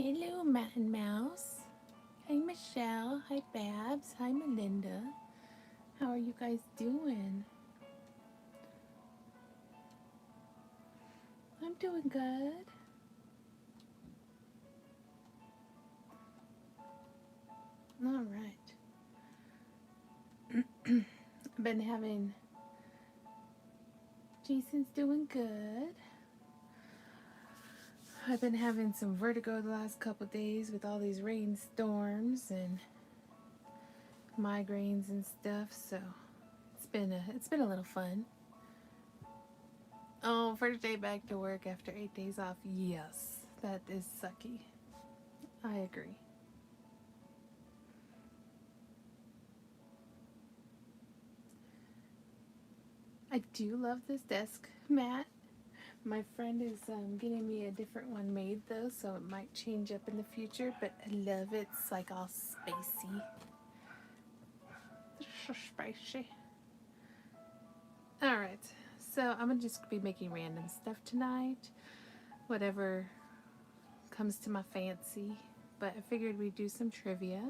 Hello, Mountain Mouse. Hi, Michelle. Hi, Babs. Hi, Melinda. How are you guys doing? I'm doing good. All right. I've been having. Jason's doing good. I've been having some vertigo the last couple days with all these rainstorms and migraines and stuff, so it's been a little fun. Oh, first day back to work after 8 days off. Yes, that is sucky. I agree. I do love this desk, Matt. My friend is getting me a different one made though, so it might change up in the future, but I love it. It's like all spacey. It's so spicy. Alright, so I'm gonna just be making random stuff tonight. Whatever comes to my fancy. But I figured we'd do some trivia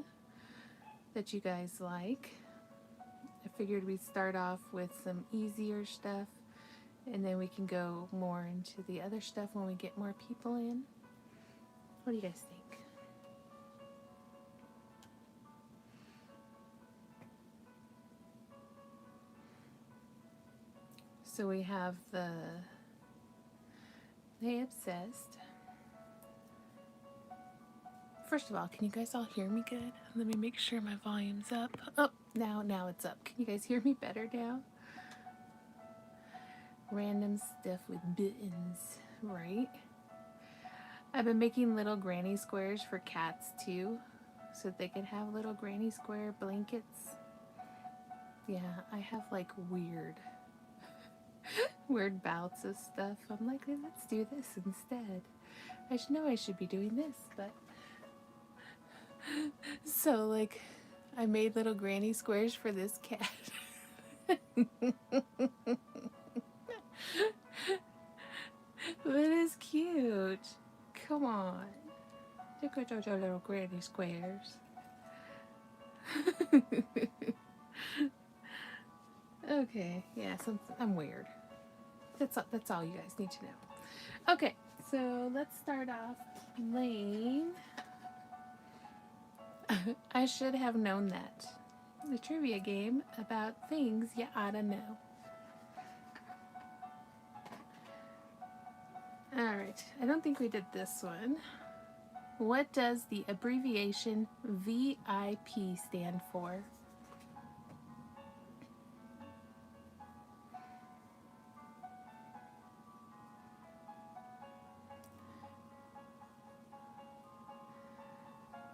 that you guys like. I figured we'd start off with some easier stuff and then we can go more into the other stuff when we get more people in. What do you guys think? So we have the Hey Obsessed. First of all, can you guys all hear me good? Let me make sure my volume's up. Oh, now it's up. Can you guys hear me better now? Random stuff with buttons, right? I've been making little granny squares for cats too, so they could have little granny square blankets. Yeah, I have like weird bouts of stuff. I'm like, let's do this instead. I should know I should be doing this, but so like I made little granny squares for this cat. But it's cute. Come on. Look at those little granny squares. Okay, yeah, I'm weird. That's all you guys need to know. Okay, so let's start off playing. I should have known that. The trivia game about things you oughta know. Alright, I don't think we did this one. What does the abbreviation VIP stand for?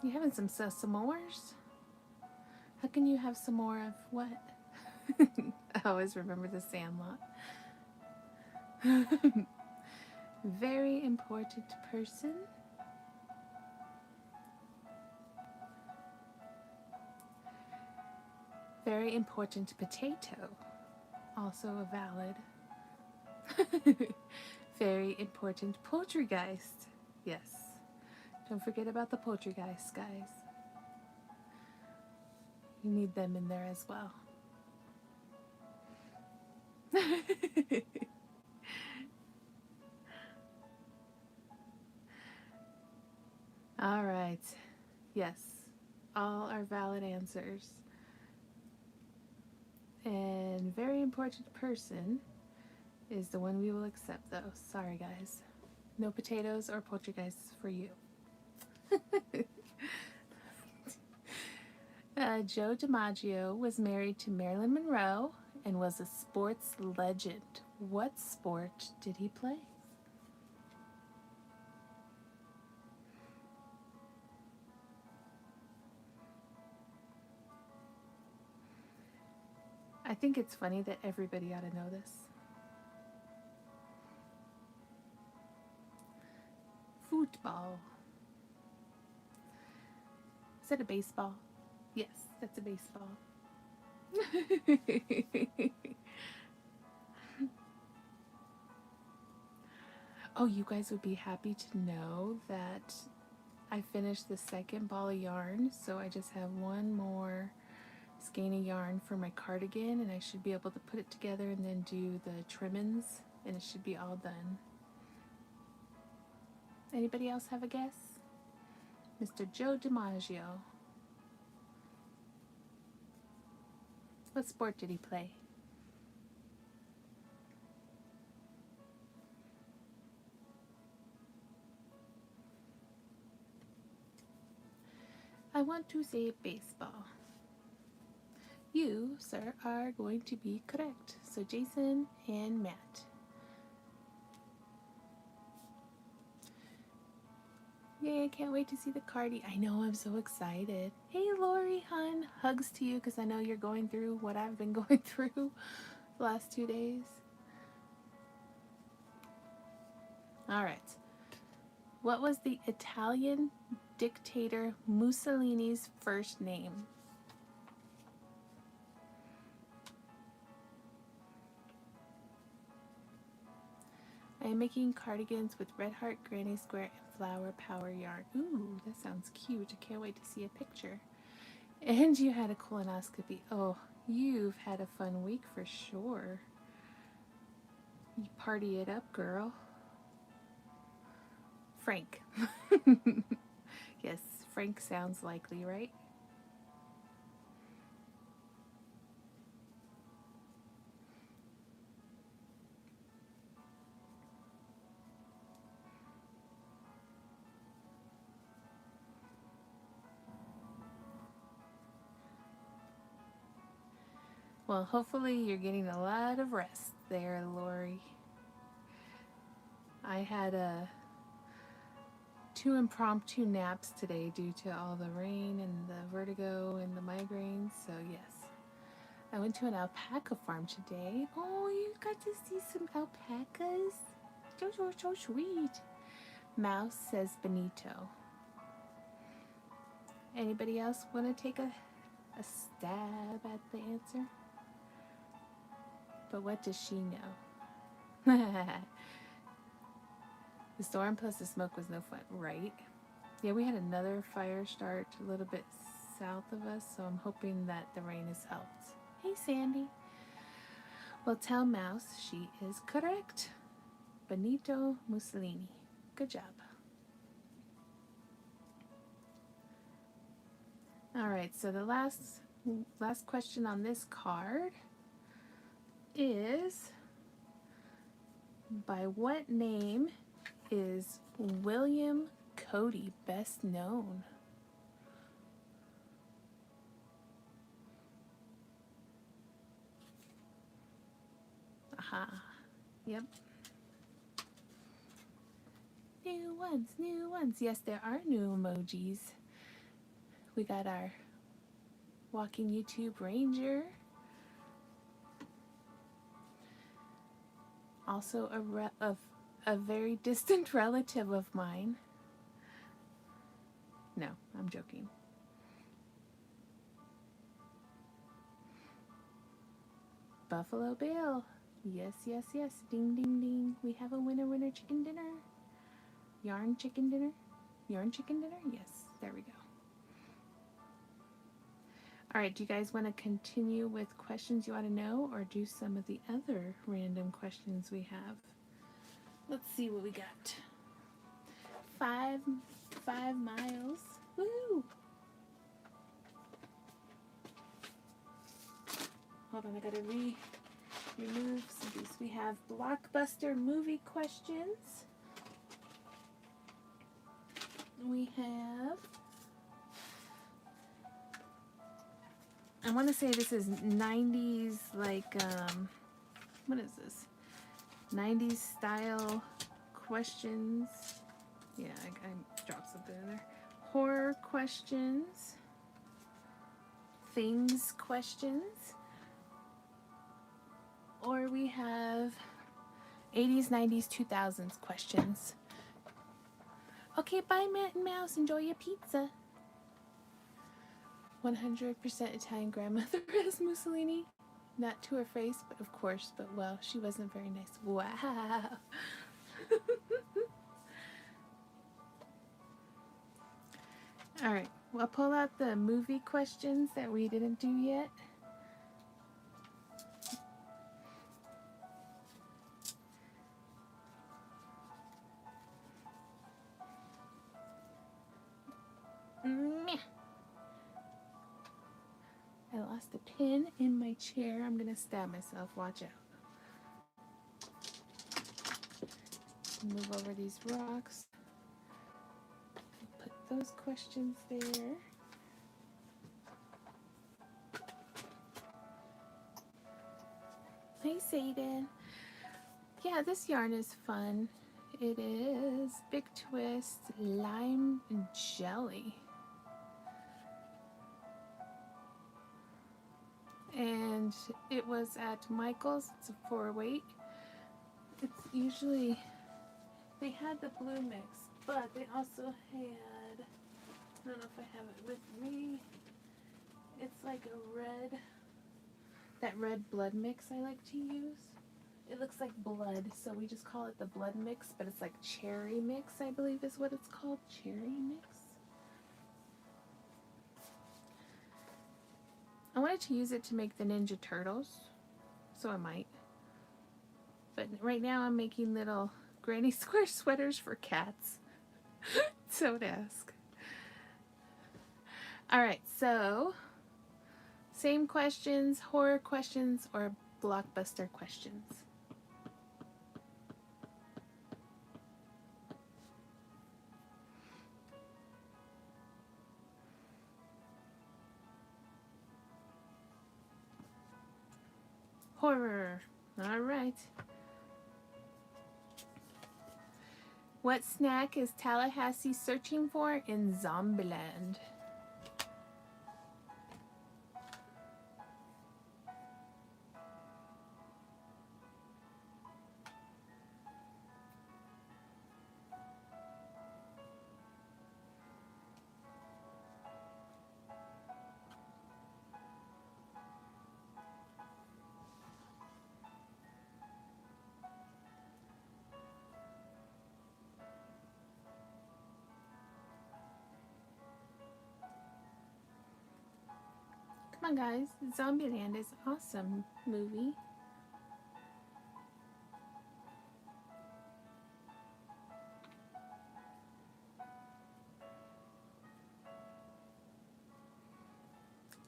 You having some s'mores? How can you have some more of what? I always remember the Sandlot. Very important person. Very important potato. Also a valid. Very important poltergeist. Yes. Don't forget about the poltergeists, guys. You need them in there as well. All right. Yes. All are valid answers. And very important person is the one we will accept, though. Sorry, guys. No potatoes or poltergeists for you. Joe DiMaggio was married to Marilyn Monroe and was a sports legend. What sport did he play? I think it's funny that everybody ought to know this. Football. Is that a baseball? Yes, that's a baseball. Oh, you guys would be happy to know that I finished the second ball of yarn, so I just have one more skein of yarn for my cardigan, and I should be able to put it together and then do the trimmings, and it should be all done. Anybody else have a guess? Mr. Joe DiMaggio. What sport did he play? I want to say baseball. You, sir, are going to be correct. So Jason and Matt. Yay, I can't wait to see the cardie. I know, I'm so excited. Hey, Lori, hun. Hugs to you because I know you're going through what I've been going through the last 2 days. All right. What was the Italian dictator Mussolini's first name? I am making cardigans with red heart, granny square, and flower power yarn. Ooh, that sounds cute. I can't wait to see a picture. And you had a colonoscopy. Oh, you've had a fun week for sure. You party it up, girl. Frank. Yes, Frank sounds likely, right? Well, hopefully you're getting a lot of rest there, Lori. I had 2 impromptu naps today due to all the rain and the vertigo and the migraines, so yes. I went to an alpaca farm today. Oh, you got to see some alpacas? Those are so sweet. Mouse says Benito. Anybody else want to take a stab at the answer? But what does she know? The storm plus the smoke was no fun, right? Yeah, we had another fire start a little bit south of us, so I'm hoping that the rain has helped. Hey, Sandy. Well, tell Mouse she is correct. Benito Mussolini. Good job. All right, so the last question on this card is, by what name is William Cody best known? Aha. Yep. New ones, new ones. Yes, there are new emojis. We got our walking YouTube ranger. Also a very distant relative of mine. No, I'm joking. Buffalo Bill. Yes, yes, yes. Ding, ding, ding. We have a winner, winner chicken dinner. Yarn chicken dinner? Yarn chicken dinner? Yes, there we go. All right, do you guys want to continue with questions you want to know or do some of the other random questions we have? Let's see what we got. 5 miles. Woo! Hold on, I gotta remove some of these. We have blockbuster movie questions. We have, I want to say this is 90s, like, what is this? 90s style questions. Yeah, I dropped something in there. Horror questions. Things questions. Or we have 80s, 90s, 2000s questions. Okay, bye, Matt and Mouse. Enjoy your pizza. 100% Italian grandmother as Mussolini. Not to her face, but of course. But well, she wasn't very nice. Wow. All right, we'll pull out the movie questions that we didn't do yet. Meh. I lost a pin in my chair. I'm gonna stab myself. Watch out. Move over these rocks. Put those questions there. Hey, Satan. Yeah, this yarn is fun. It is Big Twist Lime Jelly. And it was at Michael's. It's a 4-weight. It's usually, they had the blue mix, but they also had, I don't know if I have it with me. It's like a red, that red blood mix I like to use. It looks like blood, so we just call it the blood mix, but it's like cherry mix, I believe is what it's called. Cherry mix. I wanted to use it to make the Ninja Turtles, so I might. But right now I'm making little granny square sweaters for cats. Don't ask. Alright, so same questions, horror questions, or blockbuster questions. Horror. Alright. What snack is Tallahassee searching for in Zombieland? Come on, guys. Zombieland is an awesome movie.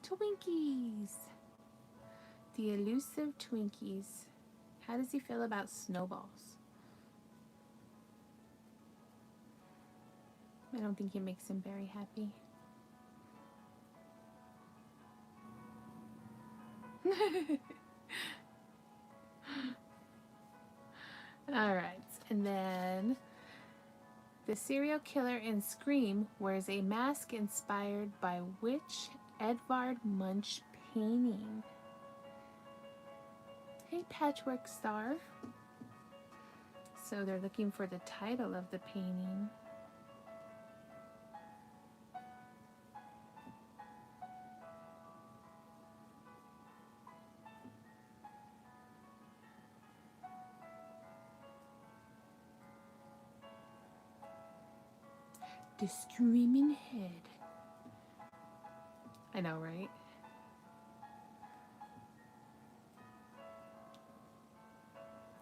Twinkies. The elusive Twinkies. How does he feel about snowballs? I don't think it makes him very happy. Alright, and then the serial killer in Scream wears a mask inspired by which Edvard Munch painting? Hey, Patchwork Star. So they're looking for the title of the painting. The Screaming Head. I know, right?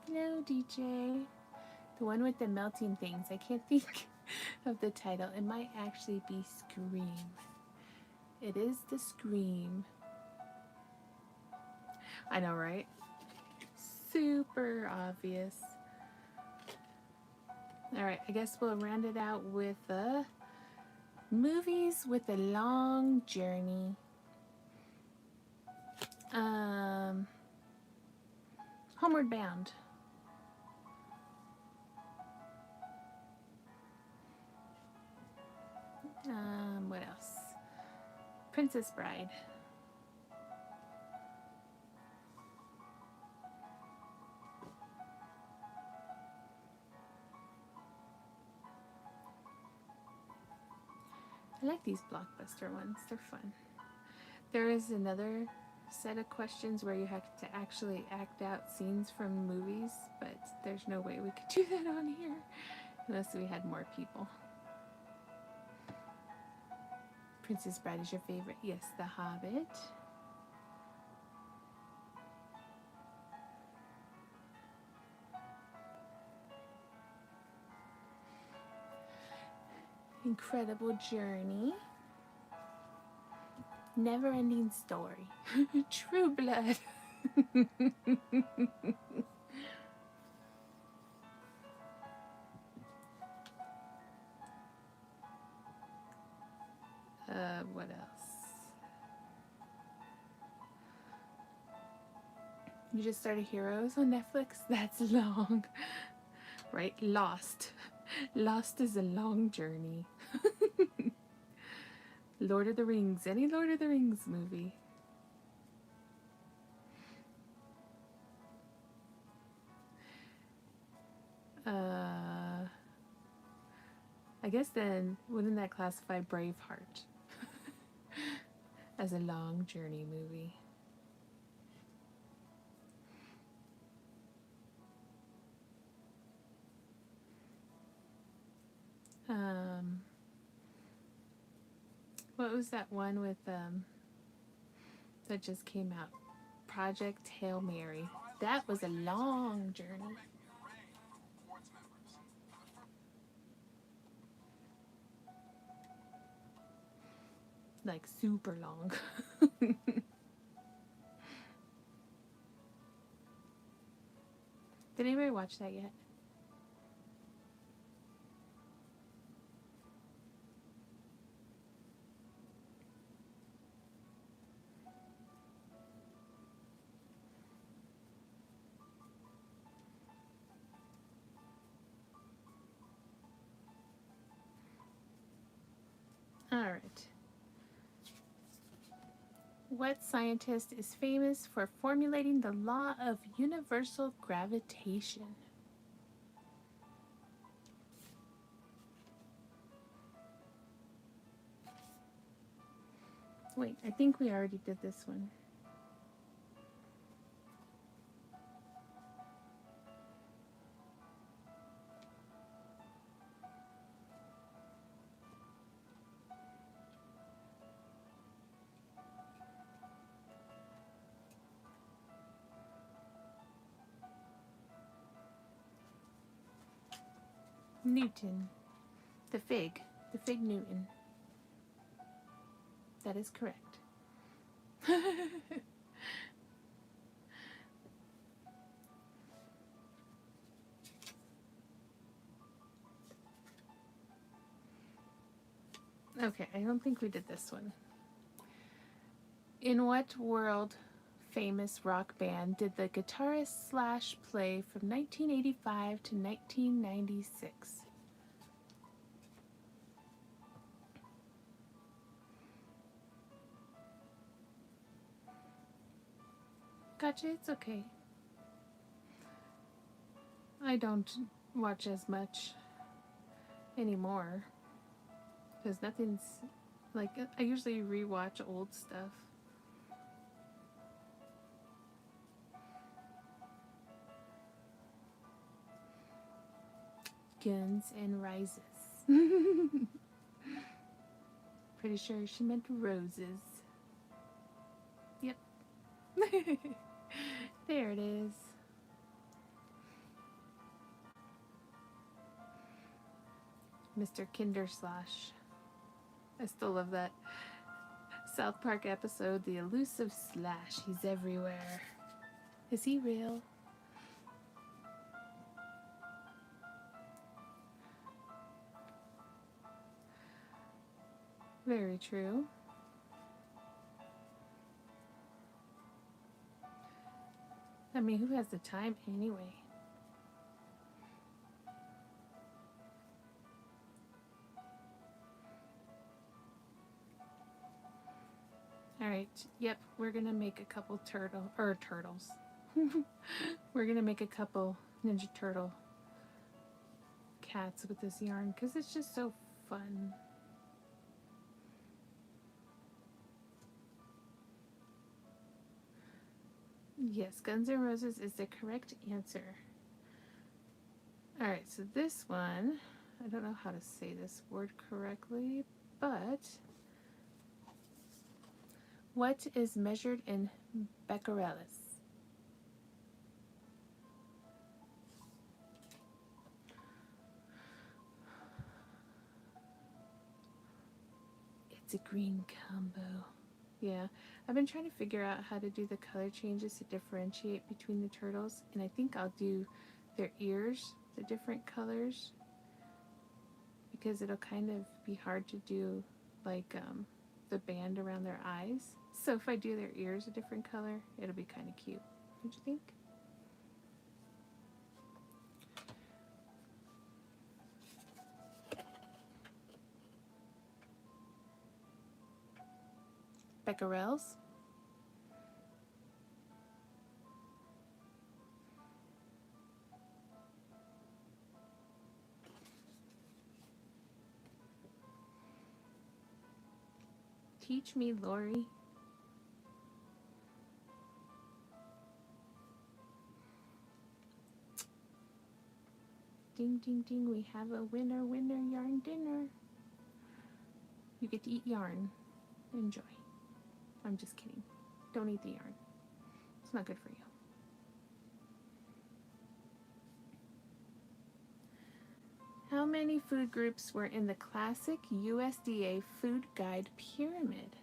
No, DJ. The one with the melting things. I can't think of the title. It might actually be Scream. It is the Scream. I know, right? Super obvious. Alright, I guess we'll round it out with the movies with a long journey. Homeward Bound. What else? Princess Bride. I like these blockbuster ones. They're fun. There is another set of questions where you have to actually act out scenes from movies, but there's no way we could do that on here unless we had more people. Princess Bride is your favorite. Yes, The Hobbit. Incredible Journey. Never Ending Story. True Blood. What else? You just started Heroes on Netflix? That's long. Right? Lost. Lost is a long journey. Lord of the Rings. Any Lord of the Rings movie. I guess then, wouldn't that classify Braveheart as a long journey movie? What was that one with that just came out? Project Hail Mary. That was a long journey. Like super long. Did anybody watch that yet? All right. What scientist is famous for formulating the law of universal gravitation? Wait, I think we already did this one. Newton. The fig Newton. That is correct. Okay, I don't think we did this one. In what world famous rock band did the guitarist Slash play from 1985 to 1996? Gotcha, it's okay. I don't watch as much anymore because nothing's like, I usually rewatch old stuff. Guns and Rises. Pretty sure she meant roses. Yep. There it is. Mr. Kinderslash. I still love that South Park episode, The Elusive Slash. He's everywhere. Is he real? Very true. I mean, who has the time anyway? Alright, yep, we're gonna make a couple turtles. We're gonna make a couple Ninja Turtle cats with this yarn because it's just so fun. Yes, Guns N' Roses is the correct answer. Alright, so this one, I don't know how to say this word correctly, but What is measured in becquerels? It's a green combo. Yeah, I've been trying to figure out how to do the color changes to differentiate between the turtles, and I think I'll do their ears, the different colors, because it'll kind of be hard to do like the band around their eyes. So if I do their ears a different color, it'll be kind of cute. Don't you think? Becquerels. Teach me, Lori. Ding, ding, ding, we have a winner, winner, yarn dinner. You get to eat yarn. Enjoy. I'm just kidding. Don't eat the yarn. It's not good for you. How many food groups were in the classic USDA food guide pyramid?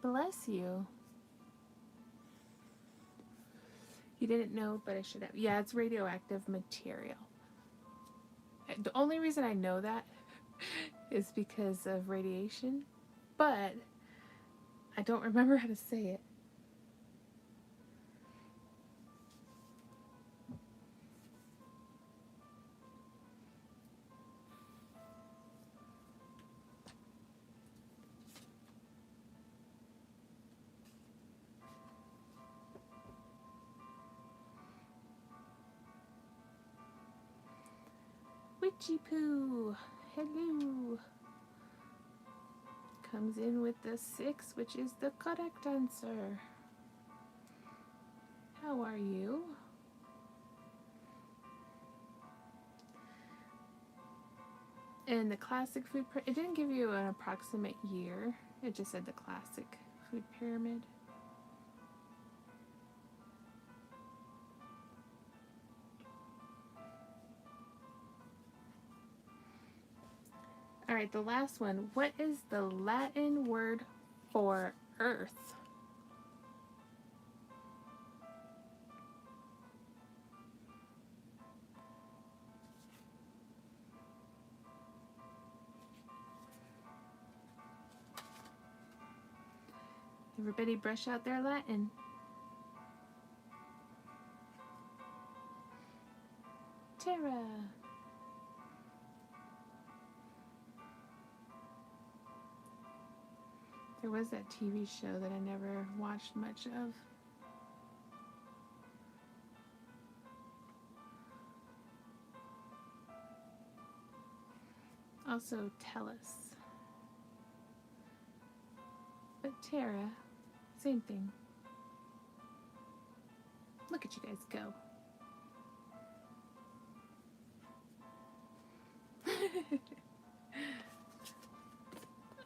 Bless you. You didn't know, but I should have. Yeah, it's radioactive material. The only reason I know that is because of radiation, but I don't remember how to say it. Witchy Poo, hello. Comes in with the 6, which is the correct answer. How are you? And the classic food, it didn't give you an approximate year. It just said the classic food pyramid. All right, the last one. What is the Latin word for earth? Everybody brush out their Latin. Terra. There was that TV show that I never watched much of. Also, Tellus. But Terra, same thing. Look at you guys go.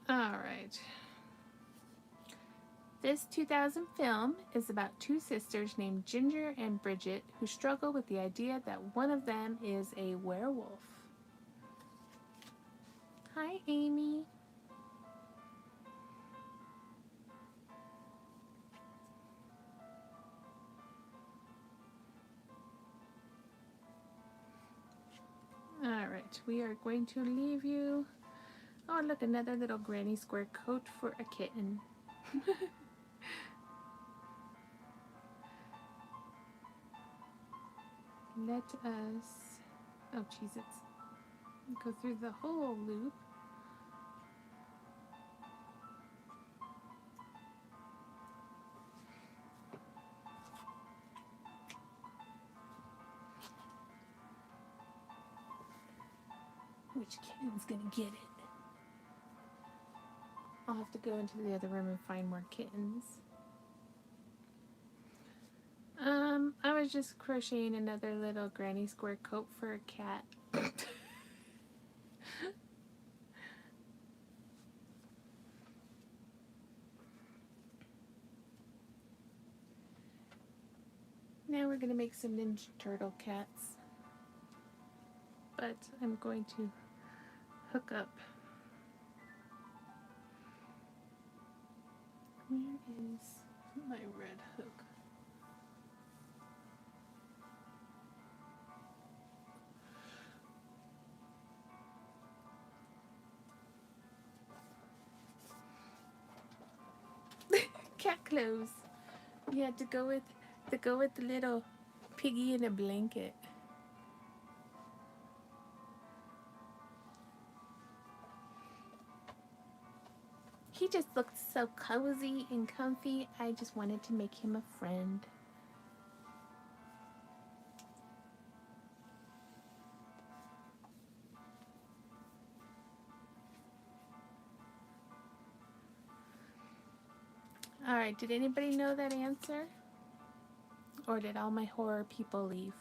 All right. This 2000 film is about two sisters named Ginger and Bridget who struggle with the idea that one of them is a werewolf. Hi, Amy. All right, we are going to leave you. Oh, look, another little granny square coat for a kitten. Let us, oh Cheez-Its, go through the whole loop. Which kitten's gonna get it? I'll have to go into the other room and find more kittens. I was just crocheting another little granny square coat for a cat. now we're going to make some Ninja Turtle cats. But I'm going to hook up. Where is my red hook? Cat clothes. Yeah, to go with the little piggy in a blanket. He just looked so cozy and comfy. I just wanted to make him a friend. Alright, did anybody know that answer? Or did all my horror people leave?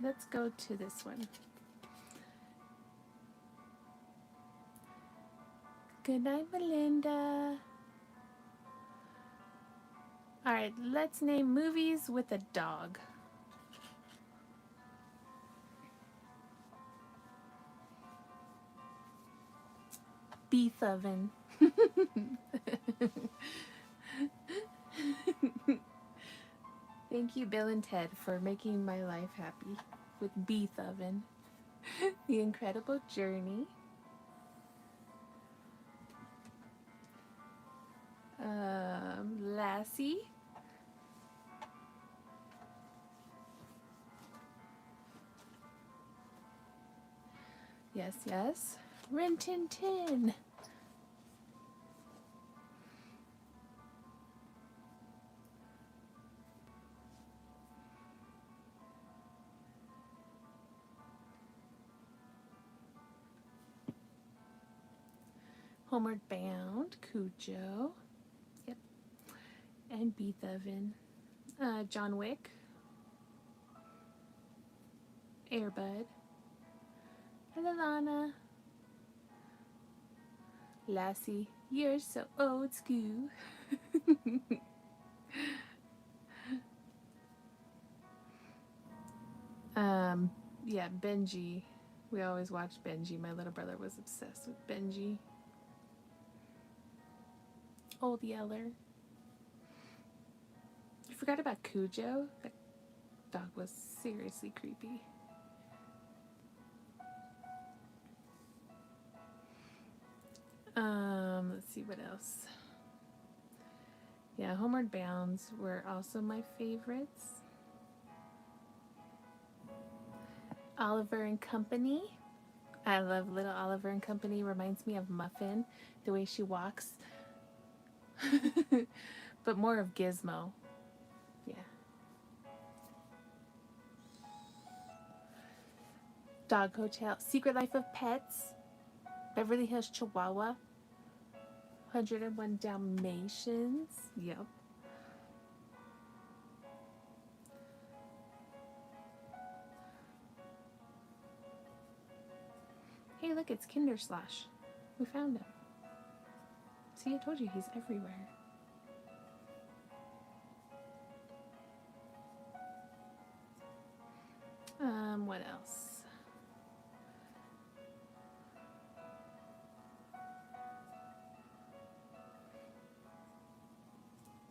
Let's go to this one. Good night, Melinda. Alright, let's name movies with a dog. Beef oven. Thank you, Bill and Ted, for making my life happy with Beef Oven. The Incredible Journey. Lassie. Yes, yes. Rin Tin Tin. Homeward Bound, Cujo. Yep. And Beef Oven. John Wick. Airbud. And Alana. Lassie, you're so old school. Yeah, Benji. We always watched Benji. My little brother was obsessed with Benji. Old Yeller. You forgot about Cujo? That dog was seriously creepy. Let's see what else. Yeah, Homeward Bounds were also my favorites. Oliver and Company. I love Little Oliver and Company. Reminds me of Muffin, the way she walks. But more of Gizmo. Yeah. Dog Hotel. Secret Life of Pets. Beverly Hills Chihuahua. 101 Dalmatians. Yep. Hey, look, it's Kinderslosh. We found him. See, I told you he's everywhere. What else?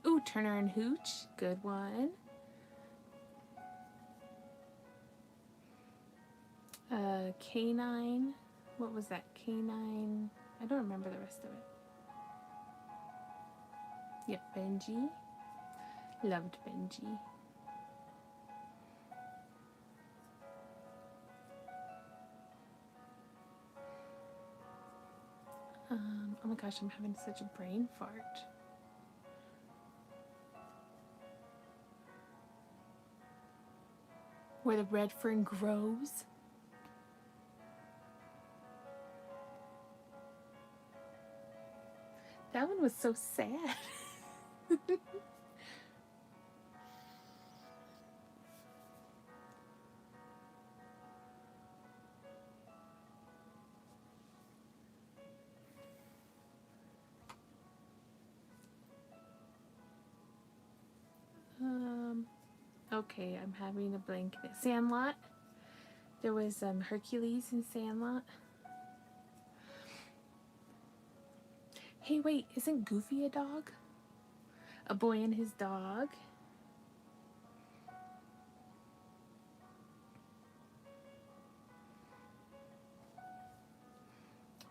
Ooh, Turner and Hooch. Good one. Canine. What was that? Canine. I don't remember the rest of it. Yep, Benji. Loved Benji. Oh my gosh, I'm having such a brain fart. Where the red fern grows. That one was so sad. Okay, I'm having a blank. Sandlot. There was Hercules in Sandlot. Hey, wait, isn't Goofy a dog? A boy and his dog.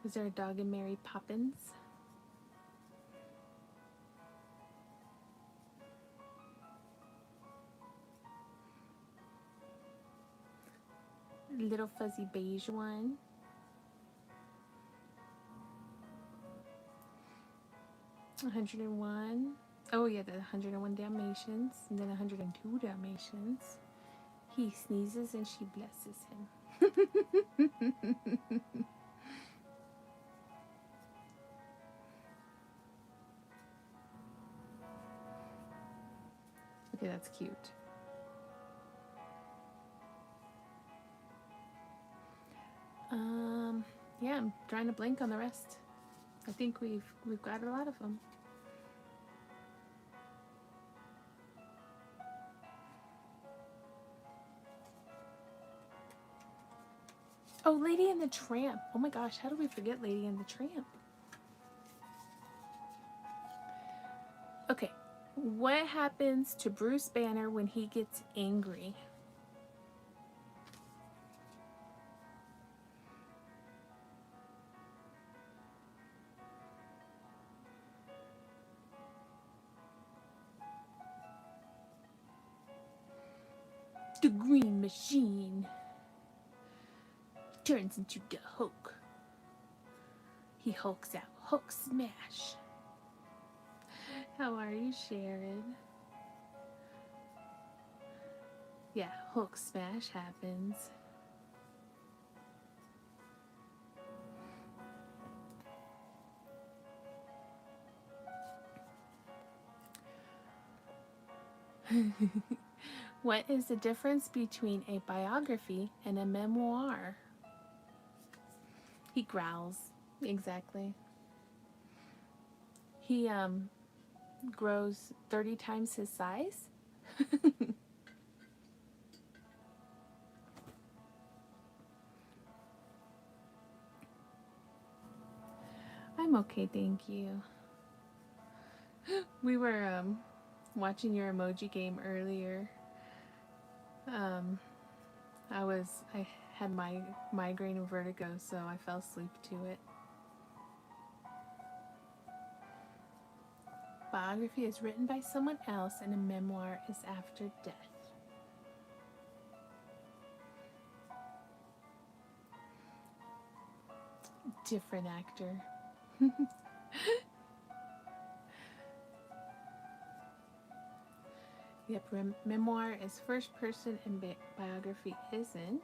Was there a dog in Mary Poppins? Little fuzzy beige one. $101. Oh yeah, the 101 Dalmatians, and then 102 Dalmatians. He sneezes and she blesses him. Okay, that's cute. Yeah, I'm trying to blank on the rest. I think we've got a lot of them. Oh, Lady and the Tramp. Oh my gosh, how do we forget Lady and the Tramp? Okay, what happens to Bruce Banner when he gets angry? The Green Machine turns into the Hulk. He hulks out. Hulk smash. How are you, Sharon? Yeah, Hulk smash happens. What is the difference between a biography and a memoir? He growls. Exactly. He grows 30 times his size. I'm okay, thank you. We were watching your emoji game earlier. I had my migraine and vertigo, so I fell asleep to it. Biography is written by someone else, and a memoir is after death. Different actor. Yep, memoir is first person and biography isn't.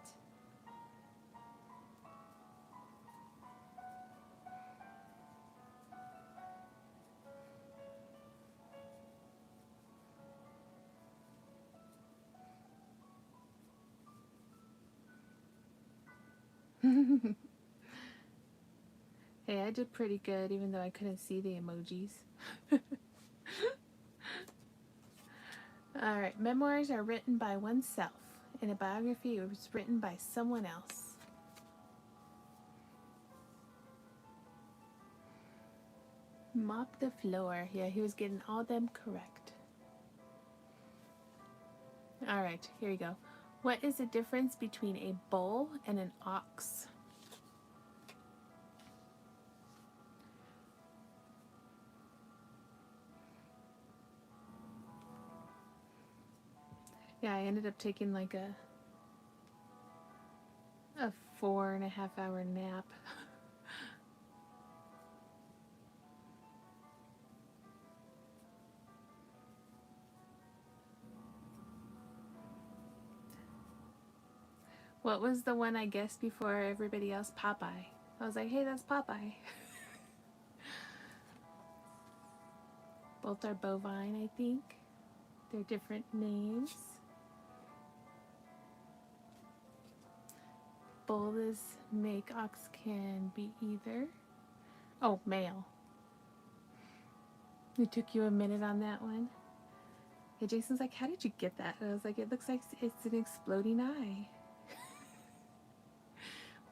Hey, I did pretty good even though I couldn't see the emojis. Alright, memoirs are written by oneself, and a biography was written by someone else. Mop the floor. Yeah, he was getting all them correct. Alright, here you go. What is the difference between a bull and an ox? Yeah, I ended up taking like a 4.5 hour nap. What was the one I guessed before everybody else? Popeye. I was like, hey, that's Popeye. Both are bovine, I think. They're different names. Bull is make, ox can be either. Oh, male. It took you a minute on that one. And Jason's like, how did you get that? And I was like, it looks like it's an exploding eye.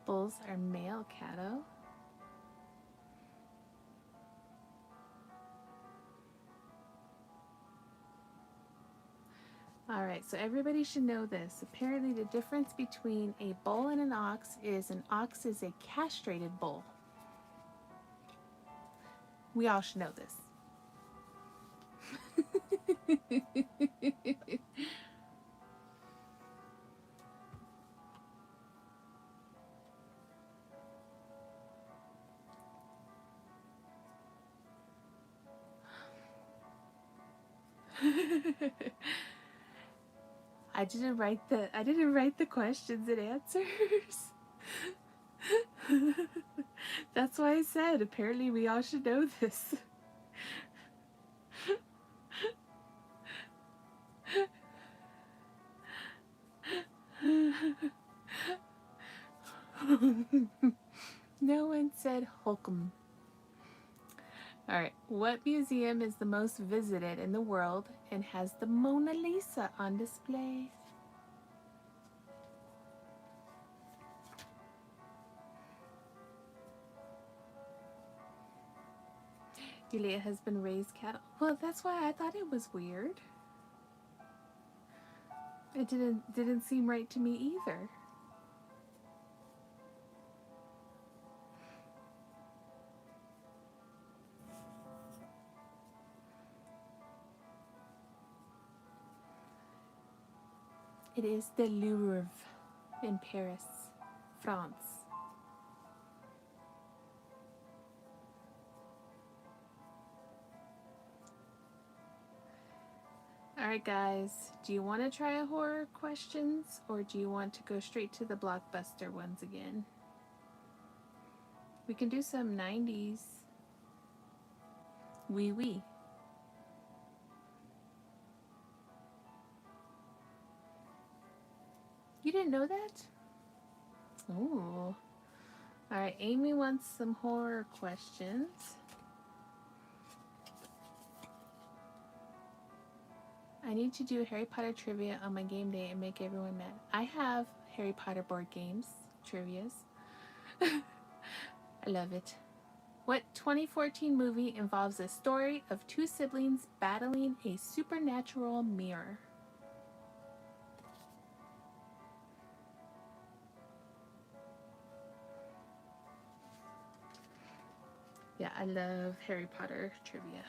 Bulls are male cattle. Alright, so everybody should know this. Apparently the difference between a bull and an ox is a castrated bull. We all should know this. I didn't write the questions and answers. That's why I said apparently we all should know this. No one said Holcomb. Alright, what museum is the most visited in the world and has the Mona Lisa on display? Julia has been raised cattle. Well, that's why I thought it was weird. It didn't seem right to me either. It is the Louvre in Paris, France. Alright guys, do you want to try a horror questions or do you want to go straight to the blockbuster ones again? We can do some 90s. Oui, oui. You didn't know that? Ooh. Alright, Amy wants some horror questions. I need to do Harry Potter trivia on my game day and make everyone mad. I have Harry Potter board games, trivias. I love it. What 2014 movie involves a story of two siblings battling a supernatural mirror? Yeah, I love Harry Potter trivia.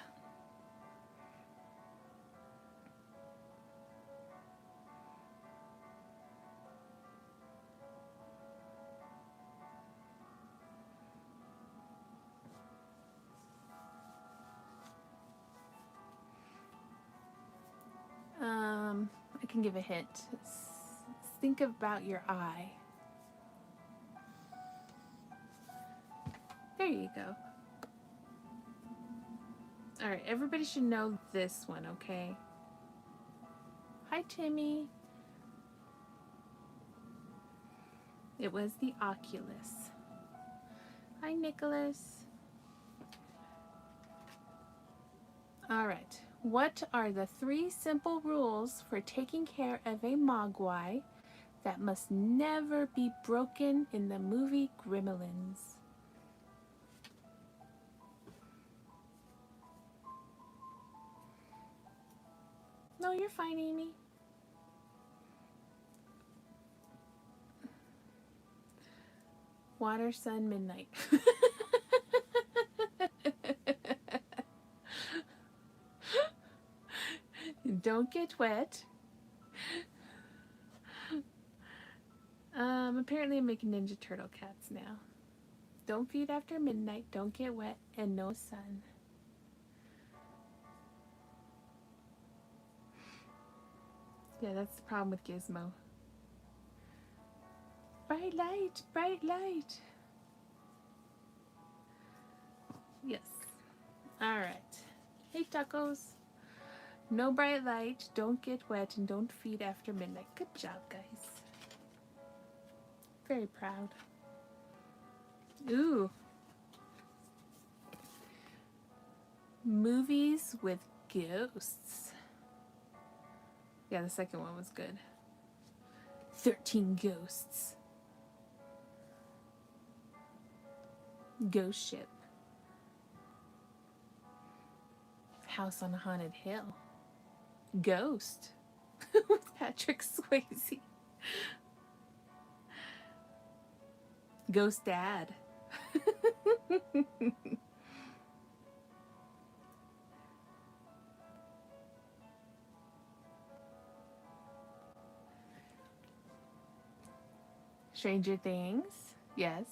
I can give a hint. Think about your eye. There you go. Alright, everybody should know this one, okay? Hi, Timmy. It was the Oculus. Hi, Nicholas. Alright, what are the 3 simple rules for taking care of a mogwai that must never be broken in the movie Gremlins? No, you're fine, Amy. Water, sun, midnight. Don't get wet. Apparently I'm making Ninja Turtle cats now. Don't feed after midnight, don't get wet, and no sun. Yeah, that's the problem with Gizmo. Bright light, bright light. Yes. Alright. Hey, tacos. No bright light, don't get wet, and don't feed after midnight. Good job, guys. Very proud. Ooh. Movies with ghosts. Yeah, the second one was good. 13 ghosts. Ghost ship. House on a haunted hill. Ghost. With Patrick Swayze. Ghost Dad. Stranger Things. Yes.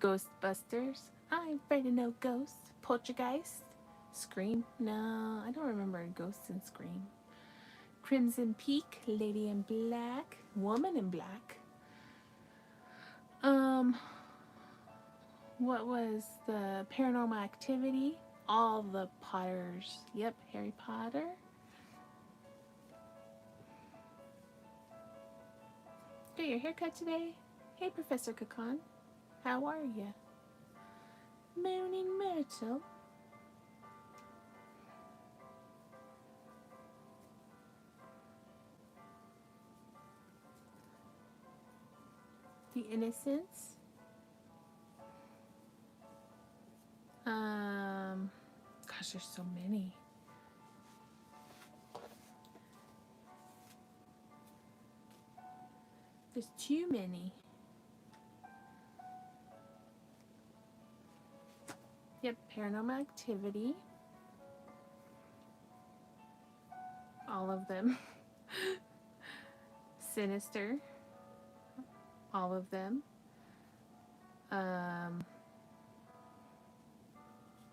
Ghostbusters. I'm afraid of no ghosts. Poltergeist. Scream. No, I don't remember ghosts in Scream. Crimson Peak. Lady in Black. Woman in Black. What was the Paranormal Activity? All the Potters. Yep, Harry Potter. Got your haircut today? Hey, Professor Kakan. How are ya? Moaning Myrtle. The Innocents. Gosh, there's so many. There's too many. Yep, Paranormal Activity. All of them. Sinister. All of them.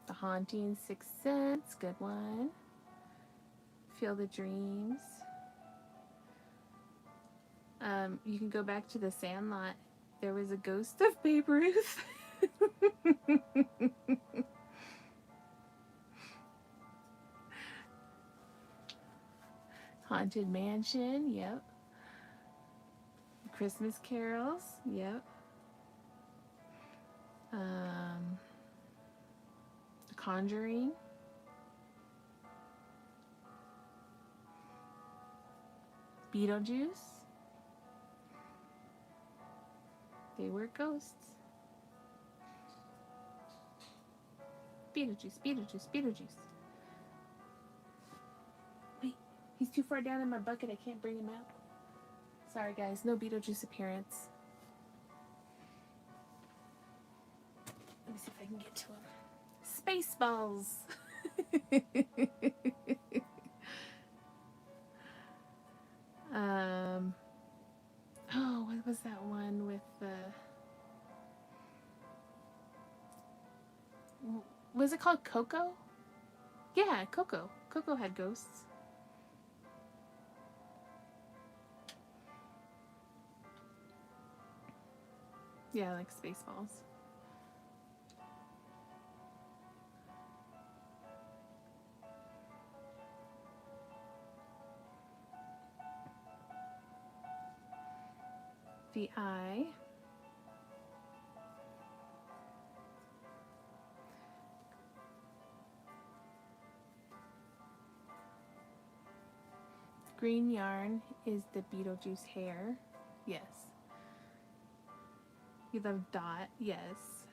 The Haunting, Sixth Sense, good one. Field of Dreams. You can go back to The Sandlot. There was a ghost of Babe Ruth. Haunted Mansion, yep. Christmas Carols, yep. The Conjuring. Beetlejuice. They were ghosts. Beetlejuice, Beetlejuice, Beetlejuice. Wait, he's too far down in my bucket. I can't bring him out. Sorry, guys. No Beetlejuice appearance. Let me see if I can get to him. Spaceballs. Oh, what was that one with the... Was it called Coco? Yeah, Coco. Coco had ghosts. Yeah, like Spaceballs. The Eye. Green yarn is the Beetlejuice hair. Yes. You love Dot. Yes.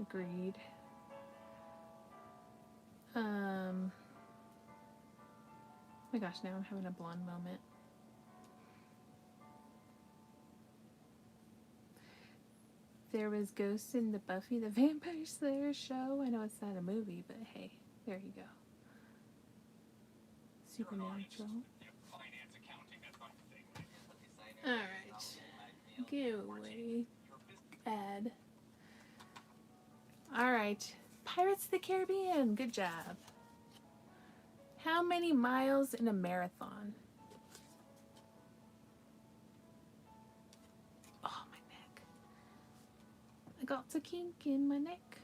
Agreed. Oh my gosh, now I'm having a blonde moment. There was ghosts in the Buffy the Vampire Slayer show. I know it's not a movie, but hey, there you go. Supernatural. Alright. Giveaway. Add. Alright. Pirates of the Caribbean. Good job. How many miles in a marathon? Oh, my neck. I got a kink in my neck.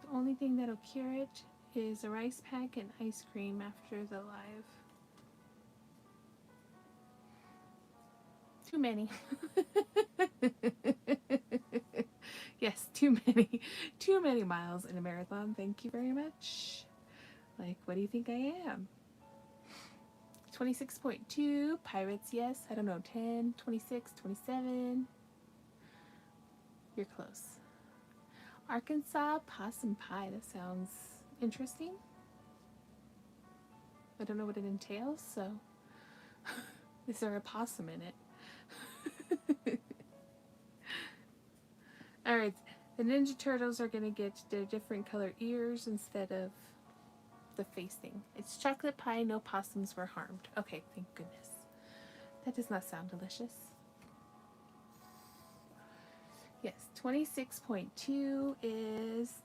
The only thing that'll cure it is a rice pack and ice cream after the live. Too many. Yes, too many. Too many miles in a marathon. Thank you very much. Like, what do you think I am? 26.2, pirates, yes. I don't know, 10, 26, 27. You're close. Arkansas possum pie, that sounds interesting. I don't know what it entails, so is there a possum in it? Alright, the Ninja Turtles are going to get their different color ears instead of the face thing. It's chocolate pie, no possums were harmed. Okay, thank goodness. That does not sound delicious. Yes, 26.2 is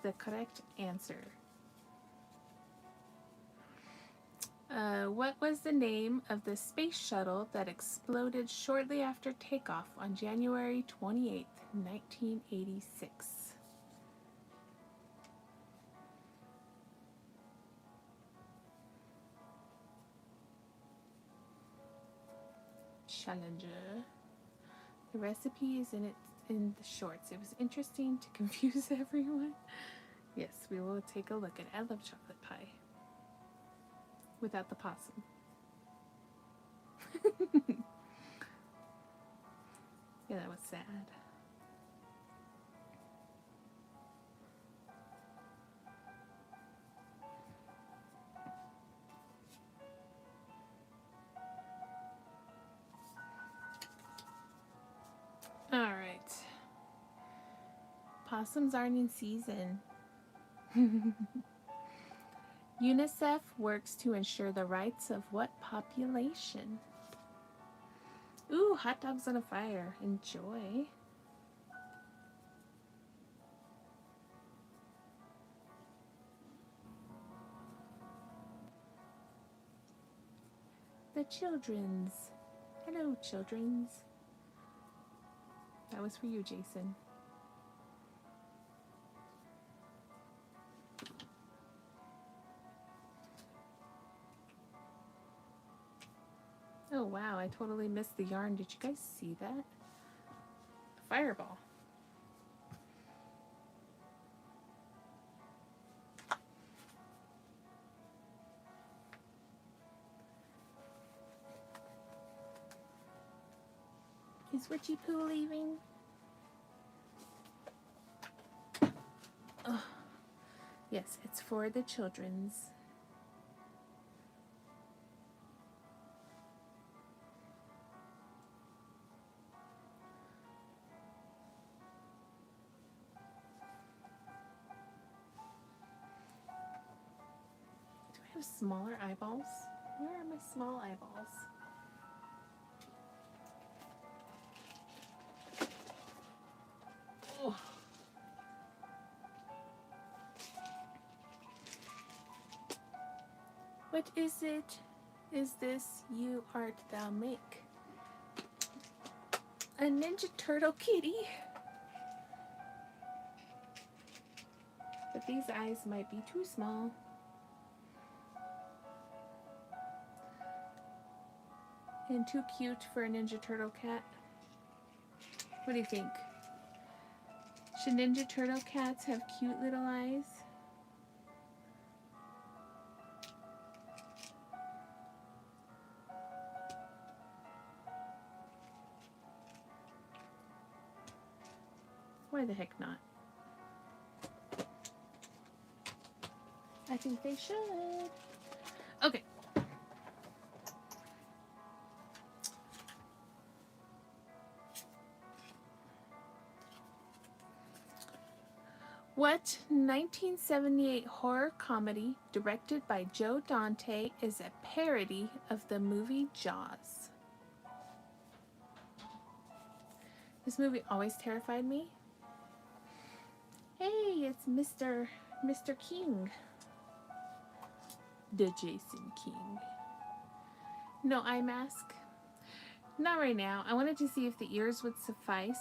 the correct answer. What was the name of the space shuttle that exploded shortly after takeoff on January 28th, 1986? Challenger. The recipe is in the shorts. It was interesting to confuse everyone. Yes, we will take a look at it. I love chocolate pie. Without the possum. Yeah, that was sad. Alright. Possums aren't in season. UNICEF works to ensure the rights of what population? Ooh, hot dogs on a fire. Enjoy. The children's. Hello, children's. That was for you, Jason. Oh wow, I totally missed the yarn. Did you guys see that? Fireball. Is Richie Poo leaving? Oh, yes, it's for the children's. Do I have smaller eyeballs? Where are my small eyeballs? Oh. What is it? Is this you art thou make? A Ninja Turtle kitty? But these eyes might be too small. And too cute for a Ninja Turtle cat. What do you think? Should Ninja Turtle cats have cute little eyes? Why the heck not? I think they should. Okay. What 1978 horror comedy directed by Joe Dante is a parody of the movie Jaws? This movie always terrified me. Hey, it's Mr. King. The Jason King. No eye mask? Not right now. I wanted to see if the ears would suffice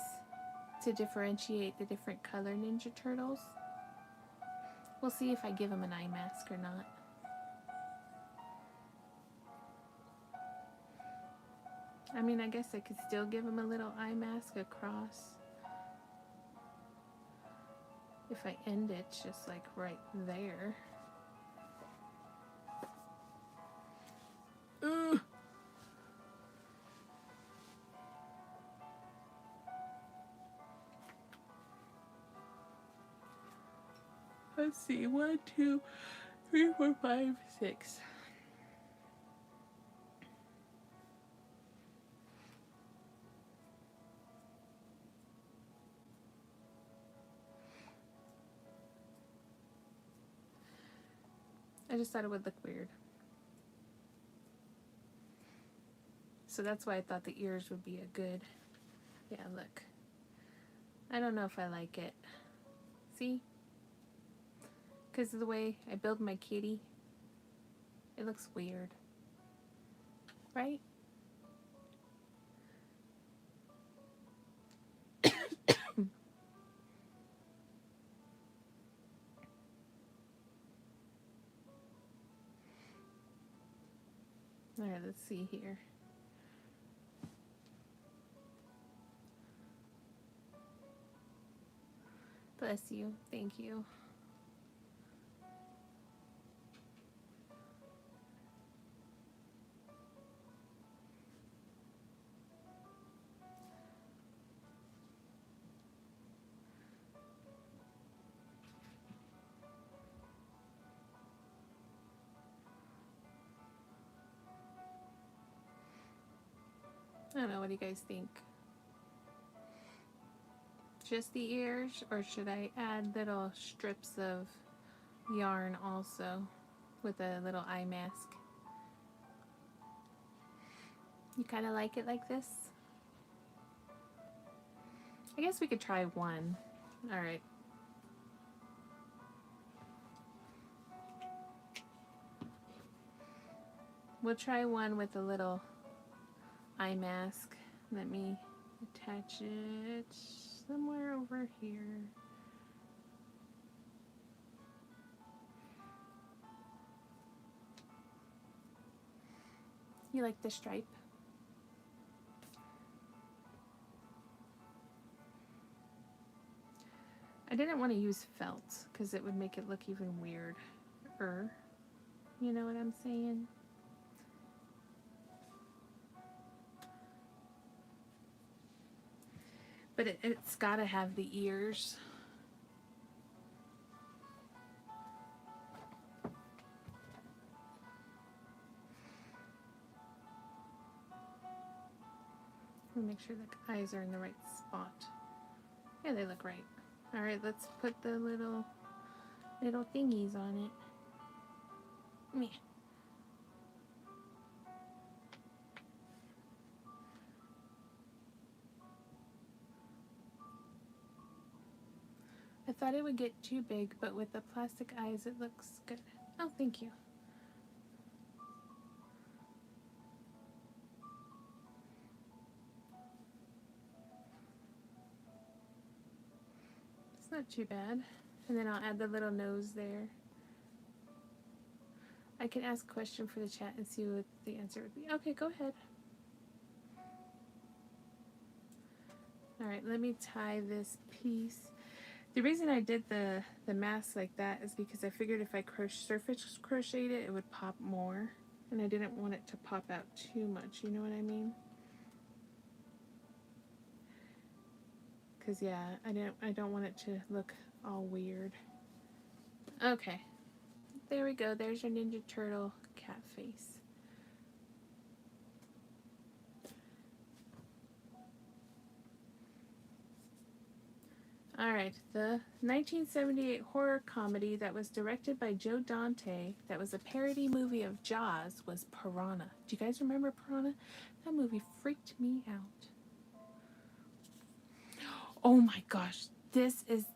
to differentiate the different color Ninja Turtles. We'll see if I give them an eye mask or not. I mean, I guess I could still give them a little eye mask across. If I end it just like right there. Let's see, 1, 2, 3, 4, 5, 6. I just thought it would look weird. So that's why I thought the ears would be a good, yeah, look. I don't know if I like it. See? Because of the way I build my kitty, it looks weird. Right? Alright, let's see here. Bless you. Thank you. I don't know, what do you guys think? Just the ears, or should I add little strips of yarn also with a little eye mask? You kind of like it like this? I guess we could try one. Alright. We'll try one with a little eye mask. Let me attach it somewhere over here. You like the stripe? I didn't want to use felt because it would make it look even weirder. You know what I'm saying? But it's got to have the ears. Make sure the eyes are in the right spot. Yeah, they look right. Alright, let's put the little thingies on it. Meh. I thought it would get too big, but with the plastic eyes it looks good. Oh, thank you. It's not too bad. And then I'll add the little nose there. I can ask a question for the chat and see what the answer would be. Okay, go ahead. Alright, let me tie this piece. The reason I did the mask like that is because I figured if I surface crocheted it, it would pop more. And I didn't want it to pop out too much, you know what I mean? Because yeah, I don't want it to look all weird. Okay. There we go. There's your Ninja Turtle cat face. Alright, the 1978 horror comedy that was directed by Joe Dante, that was a parody movie of Jaws, was Piranha. Do you guys remember Piranha? That movie freaked me out. Oh my gosh, this is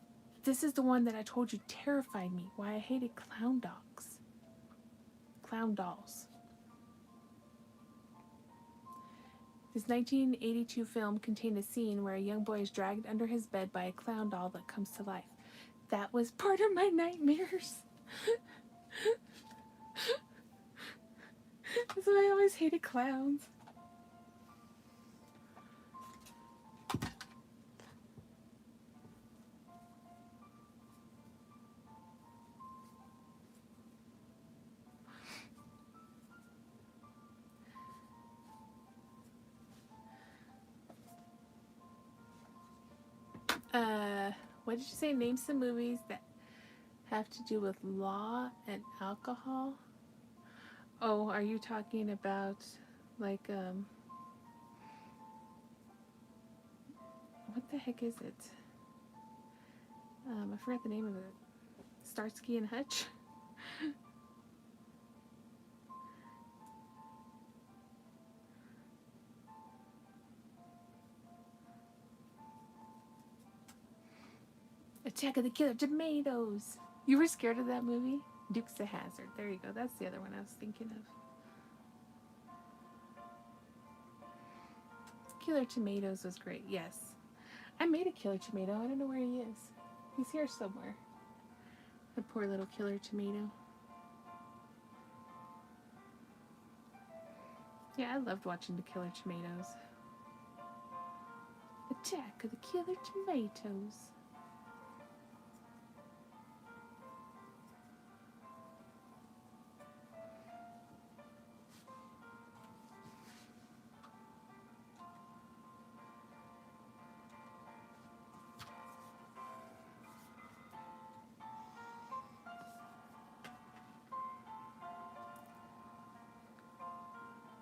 the one that I told you terrified me. Why I hated clown dogs. Clown dolls. This 1982 film contained a scene where a young boy is dragged under his bed by a clown doll that comes to life. That was part of my nightmares. That's why I always hated clowns. What did you say? Name some movies that have to do with law and alcohol? Oh, are you talking about like what the heck is it? I forgot the name of it. Starsky and Hutch? Attack of the Killer Tomatoes. You were scared of that movie? Dukes of Hazzard. There you go. That's the other one I was thinking of. Killer Tomatoes was great. Yes. I made a Killer Tomato. I don't know where he is. He's here somewhere. The poor little Killer Tomato. Yeah, I loved watching the Killer Tomatoes. Attack of the Killer Tomatoes.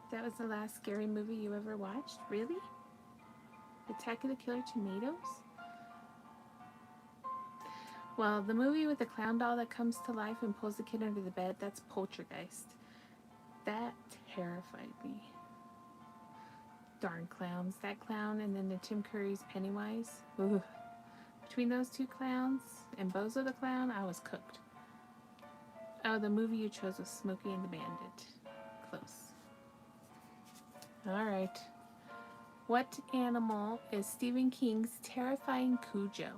That was the last scary movie you ever watched? Really? Attack of the Killer Tomatoes? Well, the movie with the clown doll that comes to life and pulls the kid under the bed, that's Poltergeist. That terrified me. Darn clowns. That clown and then the Tim Curry's Pennywise. Ugh. Between those two clowns and Bozo the Clown, I was cooked. Oh, the movie you chose was Smokey and the Bandit. Close. Alright. What animal is Stephen King's terrifying Cujo?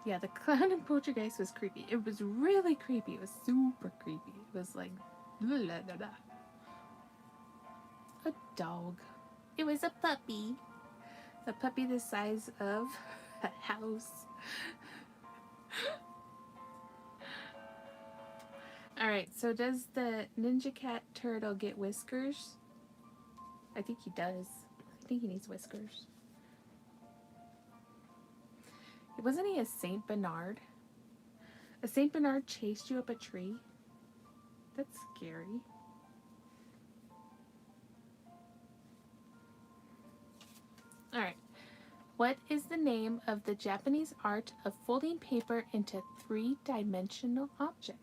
Yeah, the clown in Poltergeist was creepy. It was really creepy. It was super creepy. It was like, blah, blah, blah, blah. A dog. It was a puppy. A puppy the size of a house. Alright, so does the Ninja Cat turtle get whiskers? I think he does. I think he needs whiskers. Wasn't he a Saint Bernard? A Saint Bernard chased you up a tree? That's scary. Alright. What is the name of the Japanese art of folding paper into three-dimensional objects?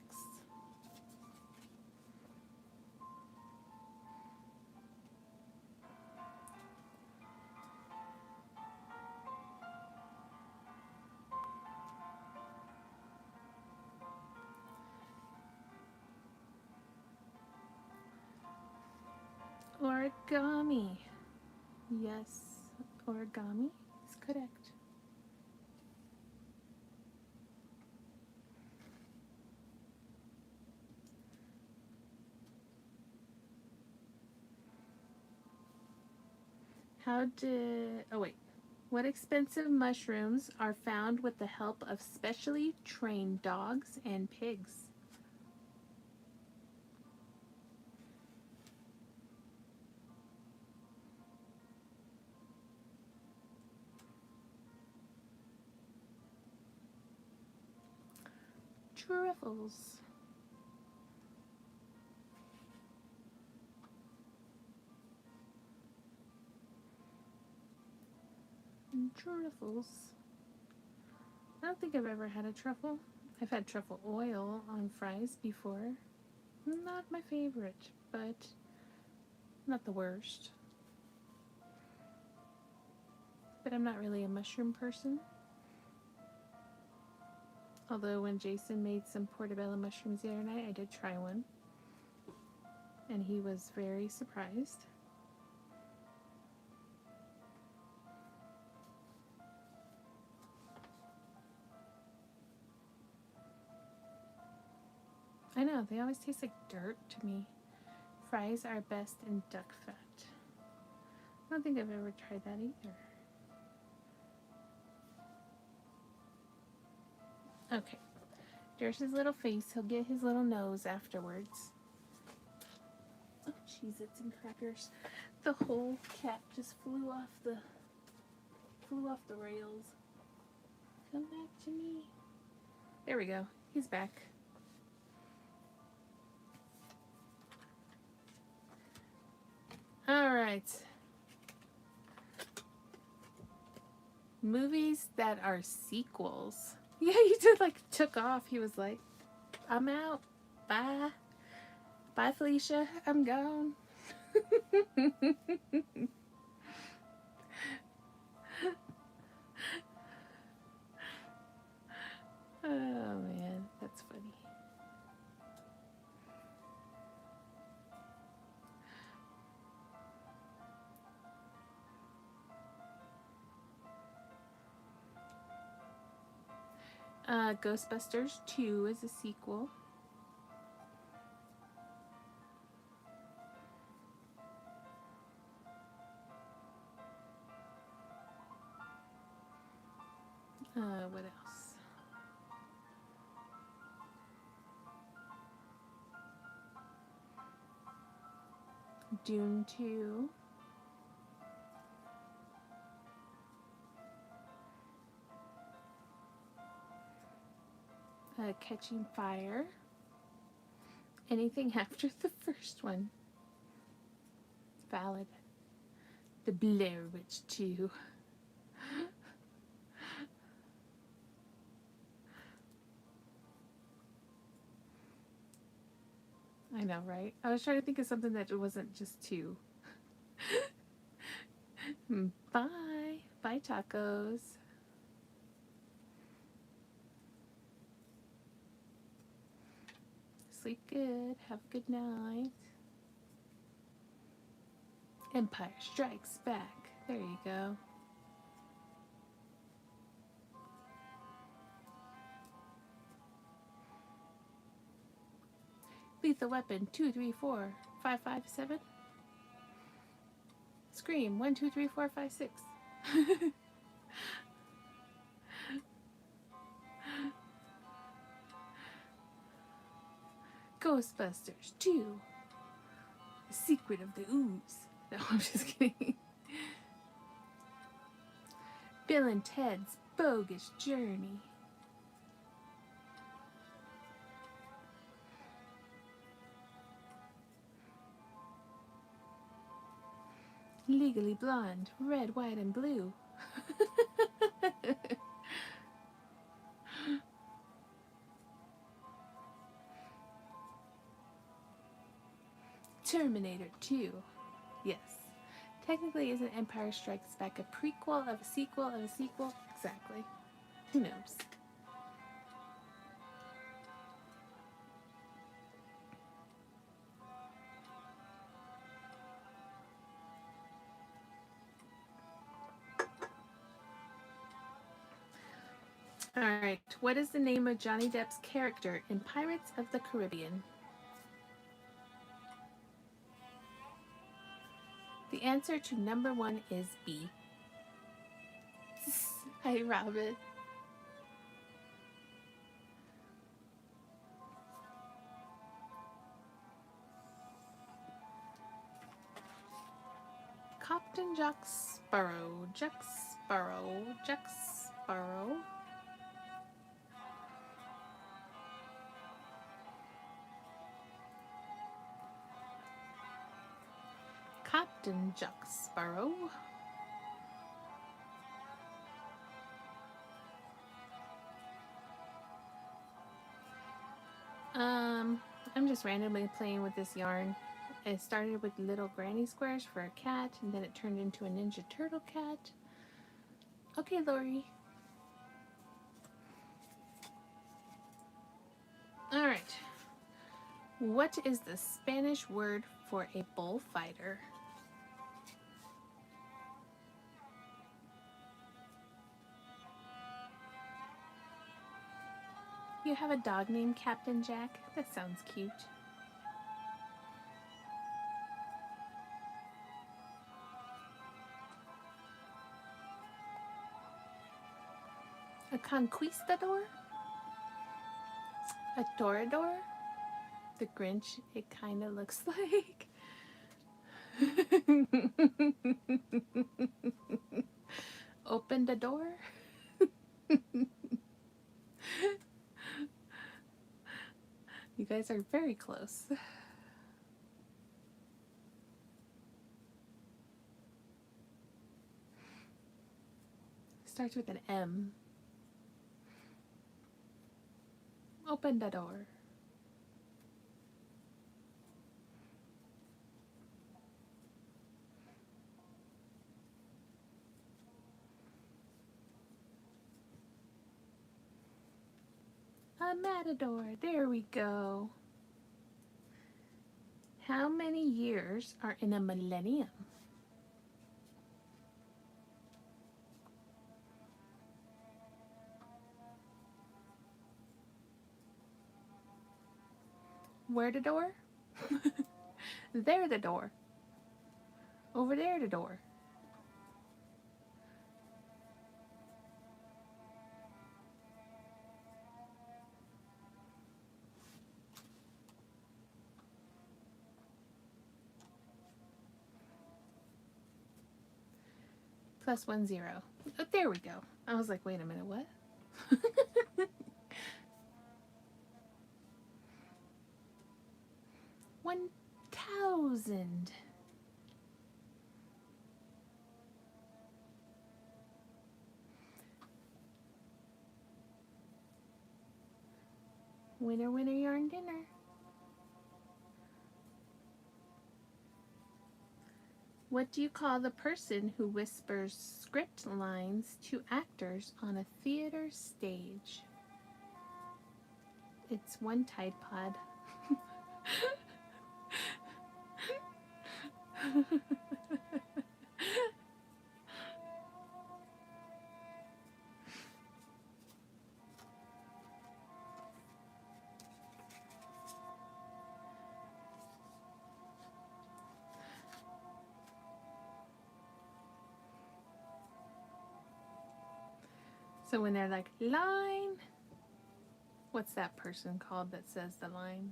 Origami. Yes, origami is correct. What expensive mushrooms are found with the help of specially trained dogs and pigs? Truffles. Truffles. I don't think I've ever had a truffle. I've had truffle oil on fries before. Not my favorite, but not the worst. But I'm not really a mushroom person. Although when Jason made some portobello mushrooms the other night, I did try one. And he was very surprised. I know, they always taste like dirt to me. Fries are best in duck fat. I don't think I've ever tried that either. Okay, there's his little face. He'll get his little nose afterwards. Oh, jeez. Cheez-Its and crackers. The whole cat just flew off the rails. Come back to me. There we go. He's back. All right. Movies that are sequels. Yeah, he just like took off. He was like, I'm out. Bye. Bye, Felicia. I'm gone. Oh man, that's funny. Ghostbusters 2 is a sequel. What else? Dune 2. Catching Fire. Anything after the first one. Valid. The Blair Witch 2. I know, right? I was trying to think of something that wasn't just 2. Bye. Bye, tacos. Sleep good. Have a good night. Empire Strikes Back. There you go. Lethal Weapon 2, 3, 4, 5, 5, 7. Scream 1, 2, 3, 4, 5, 6. Ghostbusters 2. The Secret of the Ooze. No, I'm just kidding. Bill and Ted's Bogus Journey. Legally Blonde, Red, White, and Blue. Terminator 2. Yes. Technically, isn't Empire Strikes Back a prequel of a sequel of a sequel? Exactly. Who knows? Alright, what is the name of Johnny Depp's character in Pirates of the Caribbean? The answer to number 1 is B. Hi, Robin. Captain Jack Sparrow. Jack Sparrow. Jack Sparrow. Captain Jack Sparrow. I'm just randomly playing with this yarn. It started with little granny squares for a cat, and then it turned into a Ninja Turtle cat. Okay, Lori. Alright. What is the Spanish word for a bullfighter? You have a dog named Captain Jack? That sounds cute. A conquistador? A toreador? The Grinch, it kind of looks like. Open the door. You guys are very close. Starts with an M. Open the door. A matador. There we go. How many years are in a millennium? Where the door? There the door. Over there the door. Plus 1 0. Oh, there we go. I was like, wait a minute, what? 1,000. Winner, winner, yarn dinner. What do you call the person who whispers script lines to actors on a theater stage? It's one Tide Pod. So when they're like, line, what's that person called that says the line?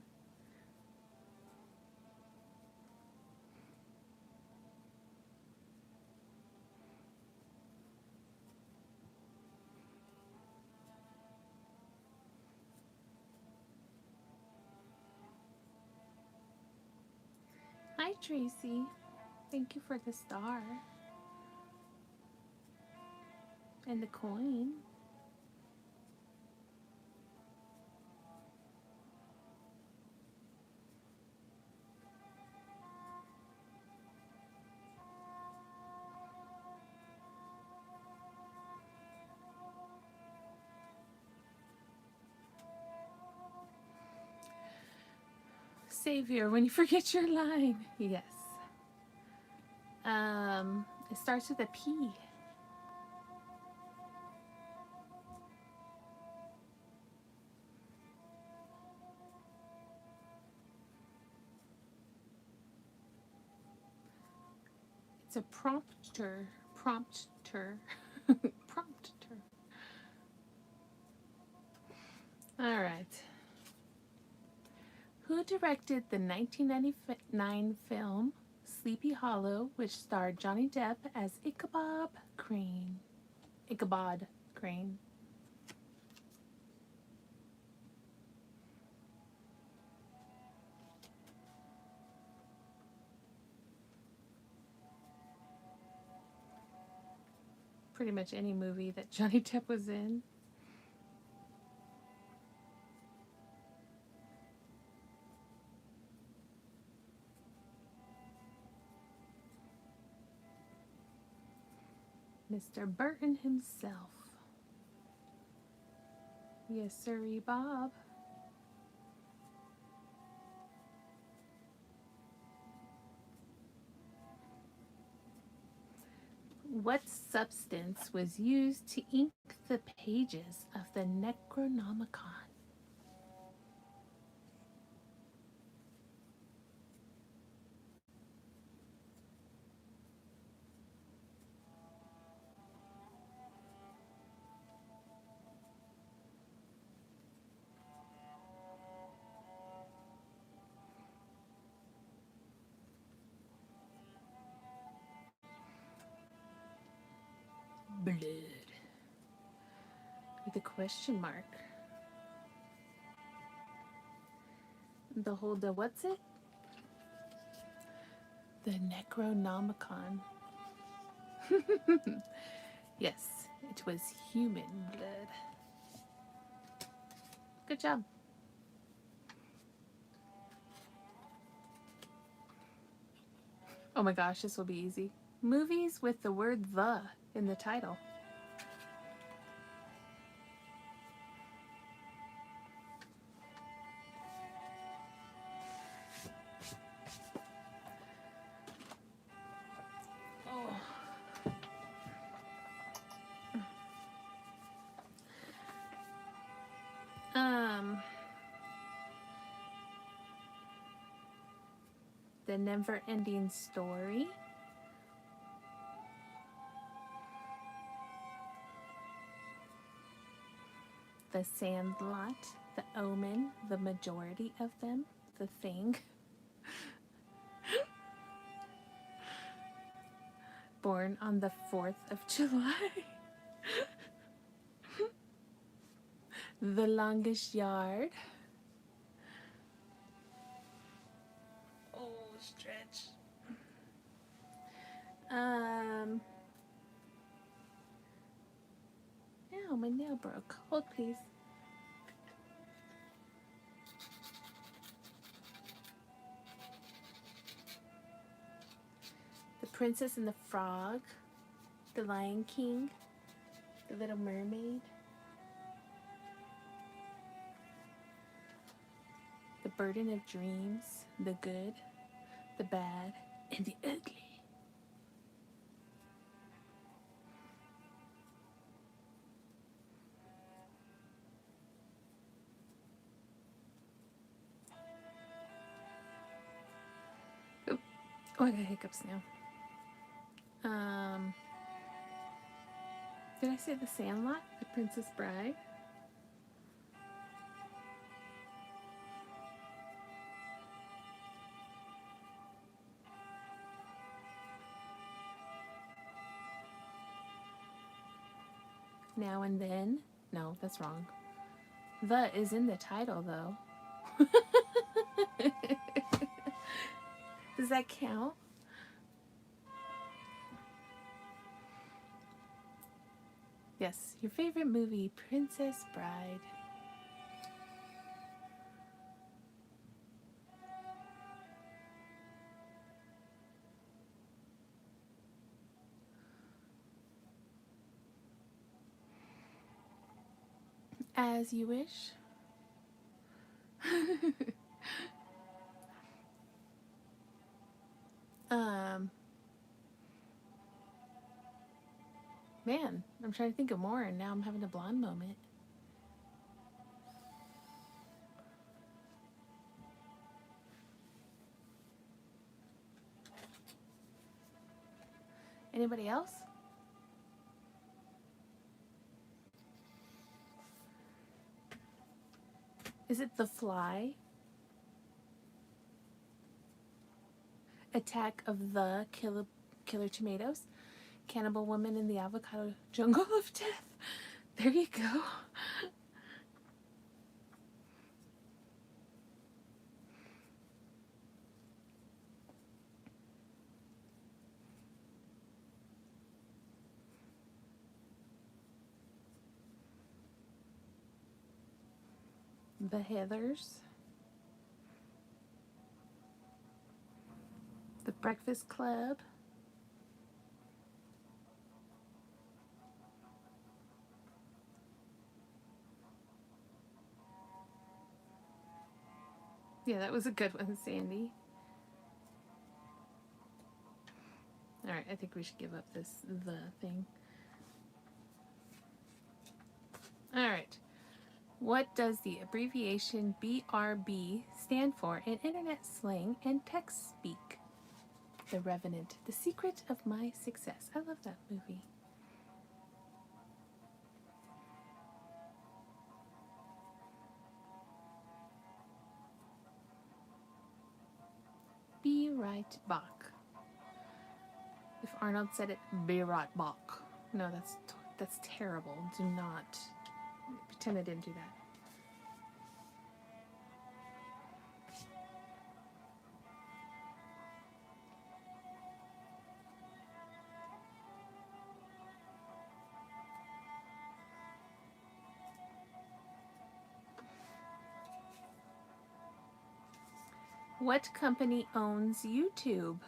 Hi, Tracy. Thank you for the star. And the coin. Savior, when you forget your line. Yes. It starts with a P. It's a prompter. Prompter. Prompter. All right. Who directed the 1999 film Sleepy Hollow, which starred Johnny Depp as Ichabod Crane? Ichabod Crane. Pretty much any movie that Johnny Depp was in. Mr. Burton himself. Yes, sirree, Bob. What substance was used to ink the pages of the Necronomicon? blood with a question mark. The what's it? The Necronomicon. Yes, it was human blood. Good job. Oh my gosh, this will be easy. Movies with the word "the" in the title. The Never-Ending Story. The Sandlot. The Omen. The majority of them. The Thing. Born on the 4th of July. The Longest Yard. Oh, stretch. Ow, my nail broke. Hold, please. The Princess and the Frog. The Lion King. The Little Mermaid. The Burden of Dreams. The Good. The Bad. And the Ugly. Oh, I got hiccups now. Did I say The Sandlot? The Princess Bride? Now and Then? No, that's wrong. The is in the title, though. Does that count? Yes, your favorite movie, Princess Bride. As you wish. Man, I'm trying to think of more, and now I'm having a blonde moment. Anybody else? Is it The Fly? Attack of the Killer Tomatoes? Cannibal Woman in the Avocado Jungle of Death? There you go. The Heathers. The Breakfast Club. Yeah, that was a good one, Sandy. Alright, I think we should give up this "the" thing. Alright. What does the abbreviation BRB stand for in internet slang and text speak? The Revenant. The Secret of My Success. I love that movie. Be right back. If Arnold said it, be right back. No, that's terrible. Do not pretend I didn't do that. What company owns YouTube?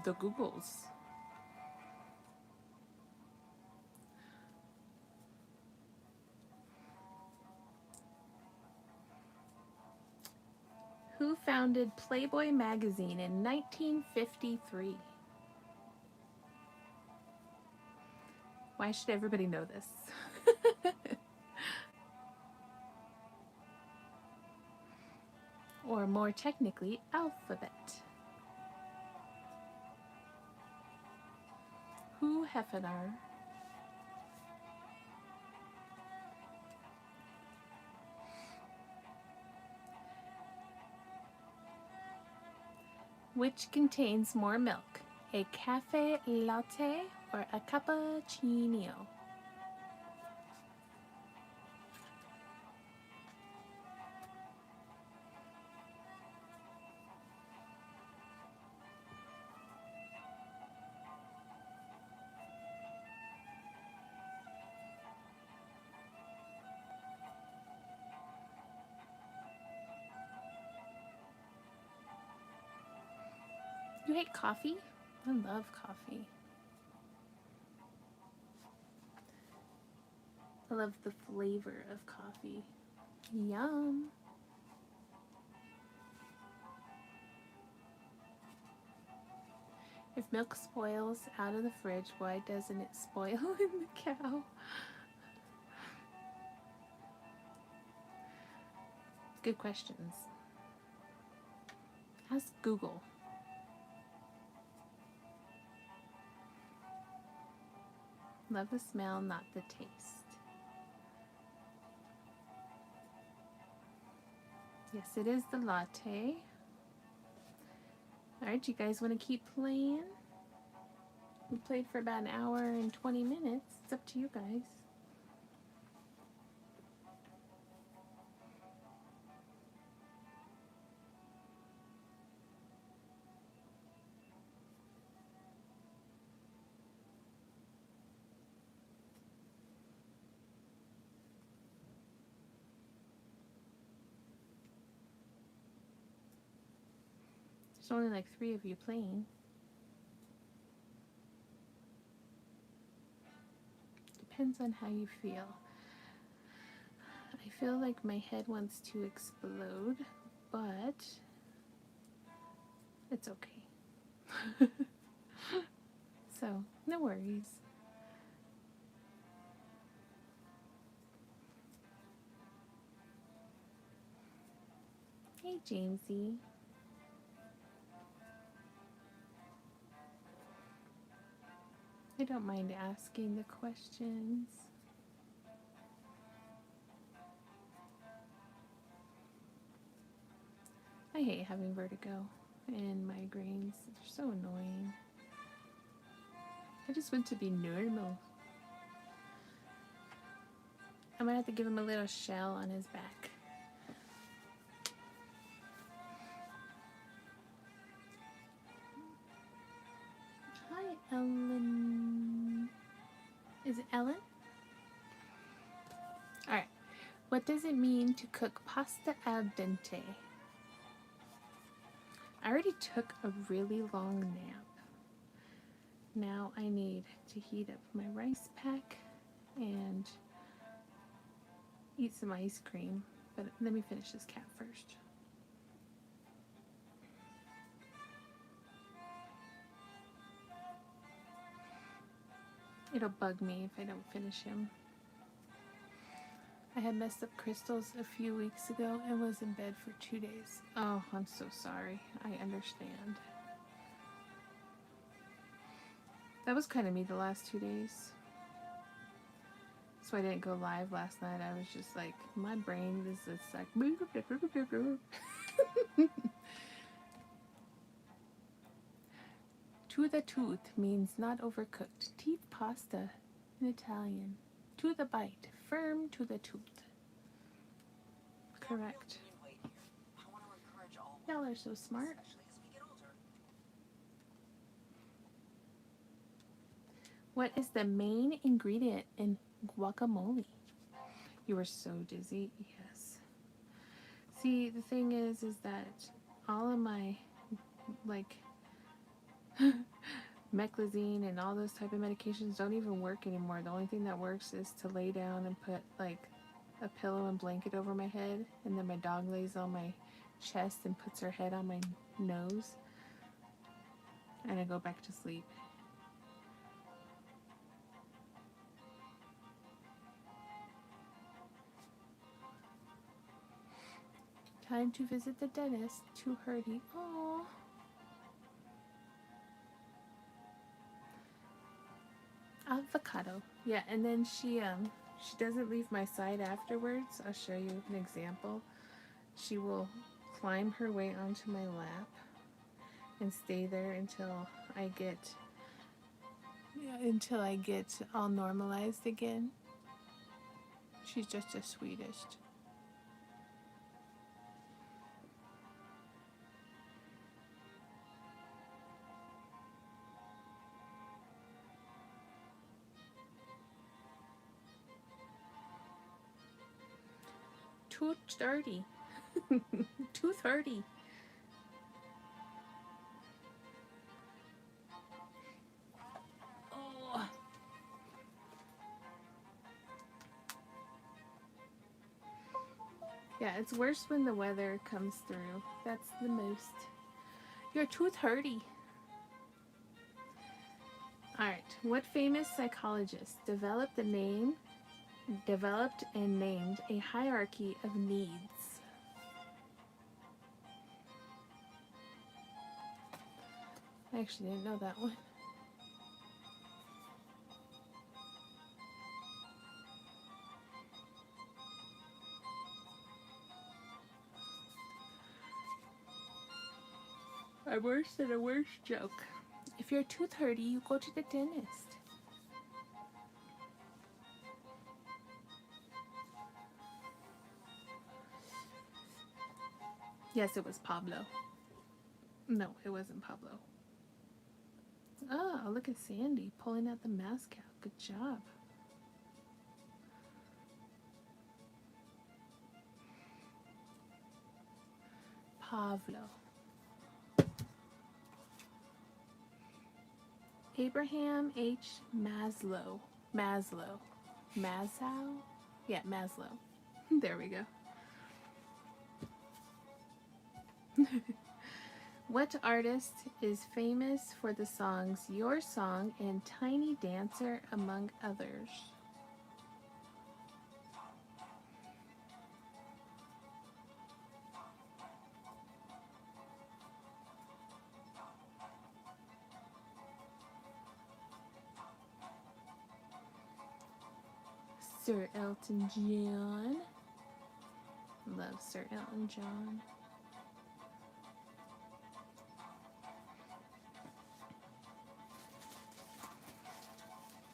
The Googles. Who founded Playboy magazine in 1953? Why should everybody know this? Or more technically, alphabet. Who Hefner? Which contains more milk, a cafe latte or a cappuccino? You hate coffee? I love coffee. I love the flavor of coffee. Yum. If milk spoils out of the fridge, why doesn't it spoil in the cow? Good questions. Ask Google. Love the smell, not the taste. Yes, it is the latte. Alright, you guys want to keep playing? We played for about an hour and 20 minutes. It's up to you guys. There's only like 3 of you playing. Depends on how you feel. I feel like my head wants to explode, but it's okay. So, no worries. Hey, Jamesy. I don't mind asking the questions. I hate having vertigo and migraines. They're so annoying. I just want to be normal. I might have to give him a little shell on his back. Hi, Ellen. Is it Ellen? Alright. What does it mean to cook pasta al dente? I already took a really long nap. Now I need to heat up my rice pack and eat some ice cream. But let me finish this cat first. It'll bug me if I don't finish him. I had messed up crystals a few weeks ago and was in bed for 2 days. Oh, I'm so sorry. I understand. That was kind of me the last 2 days. So I didn't go live last night. I was just like, my brain is just like. To the tooth means not overcooked. Teeth pasta in Italian. To the bite. Firm to the tooth. Correct. Y'all are so smart. What is the main ingredient in guacamole? You were so dizzy. Yes. See, the thing is that all of my, like, meclizine and all those type of medications don't even work anymore. The only thing that works is to lay down and put, like, a pillow and blanket over my head, and then my dog lays on my chest and puts her head on my nose, and I go back to sleep. Time to visit the dentist. Too hurty. Aww. Avocado. Yeah, and then she doesn't leave my side afterwards. I'll show you an example. She will climb her way onto my lap and stay there until I get all normalized again. She's just the sweetest. Too dirty. Too 30. Oh. Yeah, it's worse when the weather comes through. That's the most. You're too 30. Alright, what famous psychologist developed and named a hierarchy of needs? I actually didn't know that one. I'm worse than a worse joke. If you're tooth hurty, you go to the dentist. Yes, it was Pablo. No, it wasn't Pablo. Oh, look at Sandy pulling out the mask out. Good job. Pablo. Abraham H. Maslow. Maslow. Yeah, Maslow. There we go. What artist is famous for the songs Your Song and Tiny Dancer, among others? Sir Elton John. Love Sir Elton John.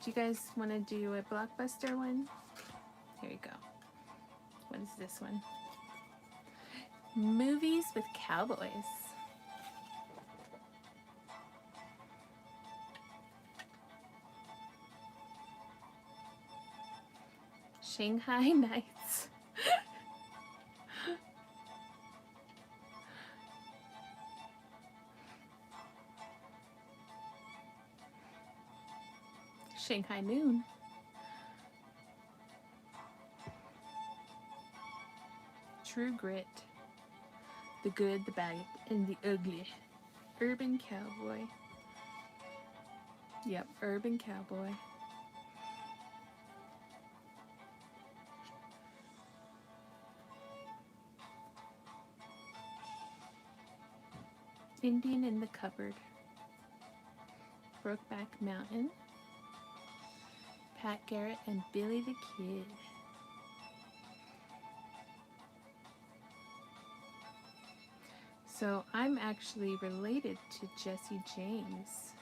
Do you guys want to do a blockbuster one? Here you go. What is this one? Movies with cowboys. Shanghai Nights. Shanghai Noon. True Grit. The Good, the Bad, and the Ugly. Urban Cowboy. Yep, Urban Cowboy. Indian in the Cupboard. Brokeback Mountain, Pat Garrett, and Billy the Kid. So I'm actually related to Jesse James.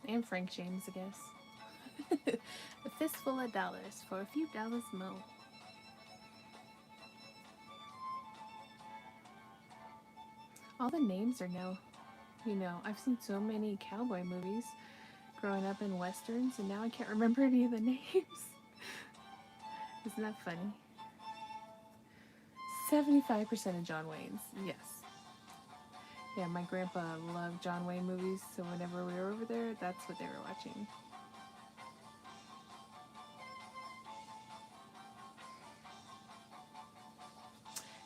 And Frank James, I guess. A fistful of dollars for a few dollars more. All the names are now, I've seen so many cowboy movies growing up in westerns, and now I can't remember any of the names. Isn't that funny? 75% of John Wayne's, yes. Yeah, my grandpa loved John Wayne movies, so whenever we were over there, that's what they were watching.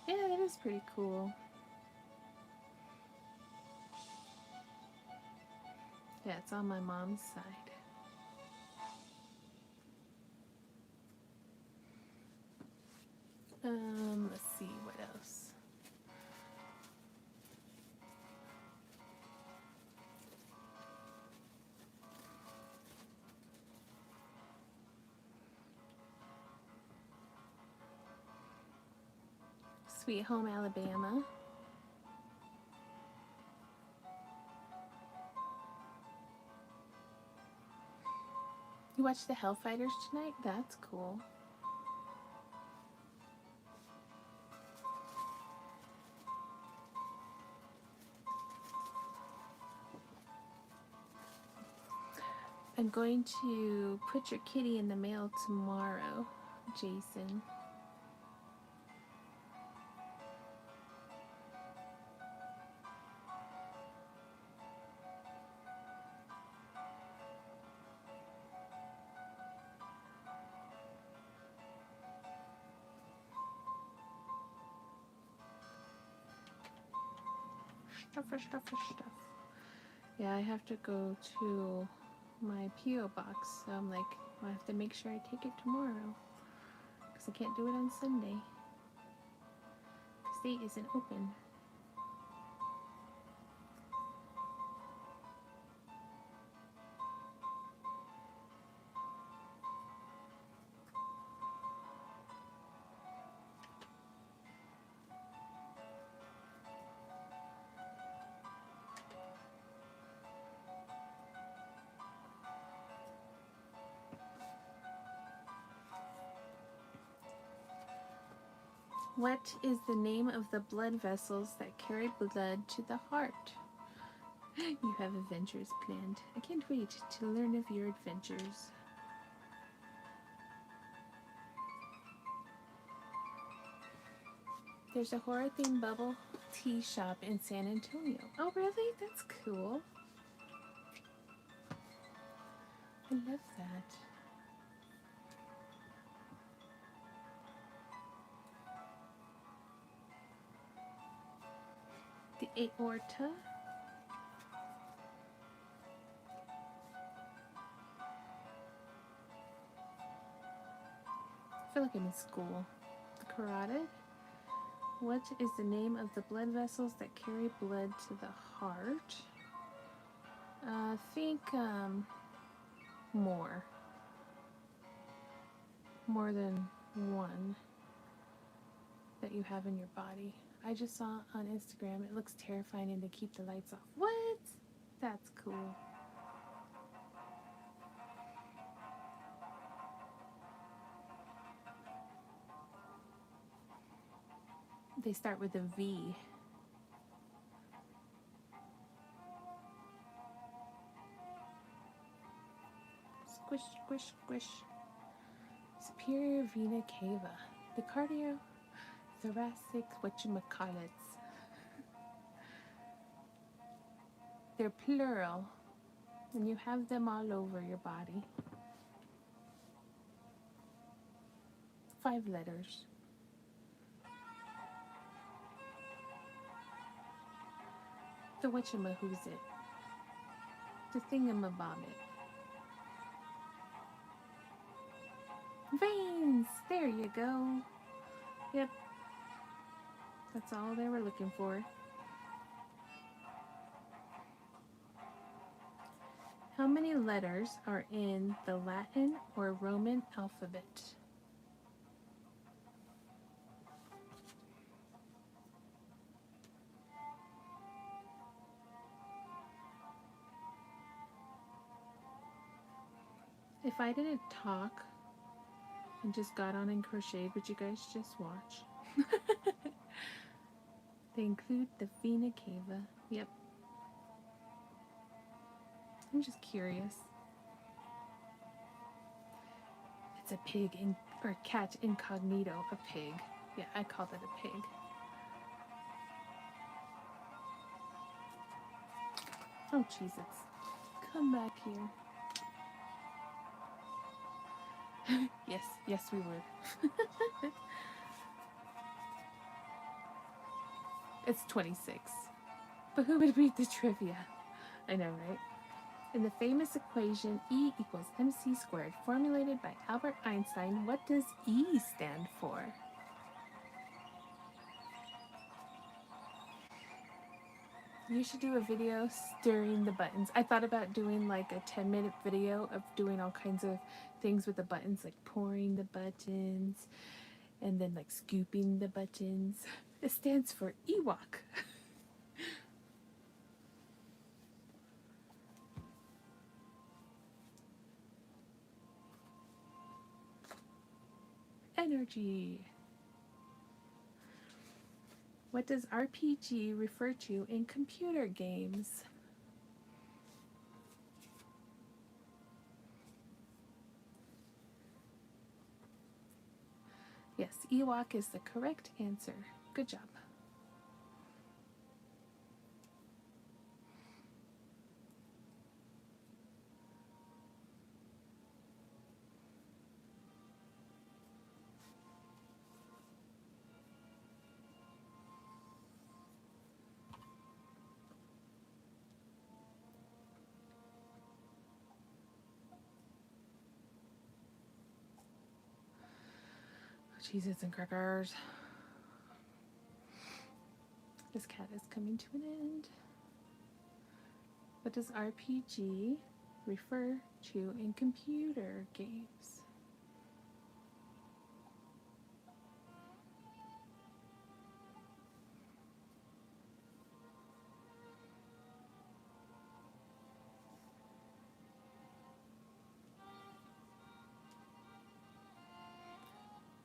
Yeah, that is pretty cool. Yeah, it's on my mom's side. Let's see, what else? Sweet Home Alabama. You watched the Hellfighters tonight? That's cool. I'm going to put your kitty in the mail tomorrow, Jason. Stuff. Yeah, I have to go to my P.O. box, so I'm like, I have to make sure I take it tomorrow, because I can't do it on Sunday. The state isn't open. What is the name of the blood vessels that carry blood to the heart? You have adventures planned. I can't wait to learn of your adventures. There's a horror-themed bubble tea shop in San Antonio. Oh, really? That's cool. I love that. The aorta. I feel like I'm in school. The carotid. What is the name of the blood vessels that carry blood to the heart? I think more than one that you have in your body. I just saw on Instagram, it looks terrifying, and to keep the lights off. What? That's cool. They start with a V. Squish, squish, squish. Superior vena cava. The cardiothoracic whatchamacallits. They're plural, and you have them all over your body. 5 letters. The whatchamahoozit. The thingamabobbit. Veins! There you go. Yep. That's all they were looking for. How many letters are in the Latin or Roman alphabet? If I didn't talk and just got on and crocheted, would you guys just watch? They include the Vena Cava. Yep. I'm just curious. It's a pig or cat incognito. A pig. Yeah, I called it a pig. Oh, Jesus. Come back here. Yes, we would. It's 26. But who would read the trivia? I know, right? In the famous equation E equals mc squared, formulated by Albert Einstein, what does E stand for? You should do a video stirring the buttons. I thought about doing like a 10-minute video of doing all kinds of things with the buttons, like pouring the buttons and then like scooping the buttons. It stands for Ewok. Energy. What does RPG refer to in computer games? Yes, Ewok is the correct answer. Good job. Cheez-Its and crackers. This cat is coming to an end. What does RPG refer to in computer games?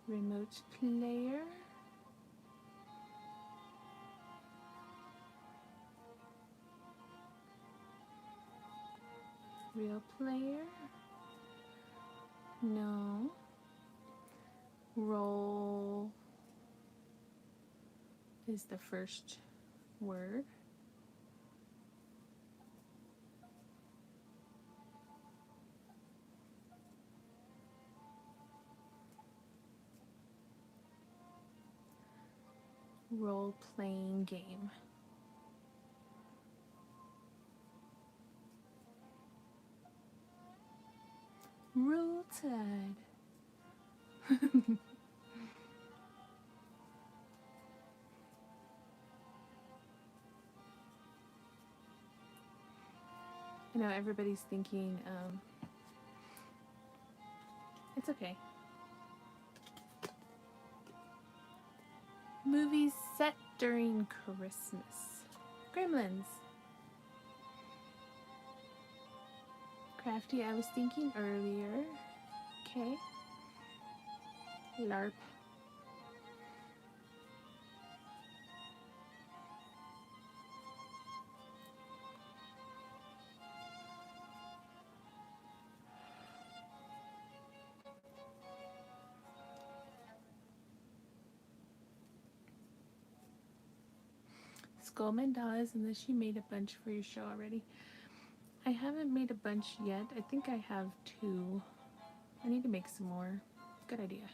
Remote player. Real player. No. Roll is the first word. Role-playing game. Roll Tide. I know everybody's thinking, it's okay. Movies set during Christmas. Gremlins. Crafty, I was thinking earlier. Okay. LARP. Skull Mandalas, unless you made a bunch for your show already. I haven't made a bunch yet. I think I have 2. I need to make some more. Good idea.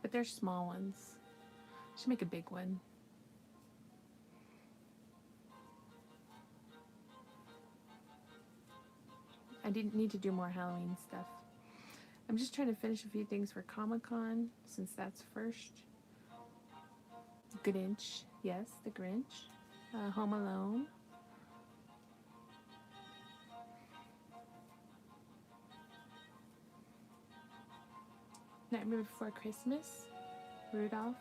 But they're small ones. Should make a big one. I didn't need to do more Halloween stuff. I'm just trying to finish a few things for Comic-Con since that's first. Grinch, yes, the Grinch. Home Alone. Nightmare Before Christmas. Rudolph.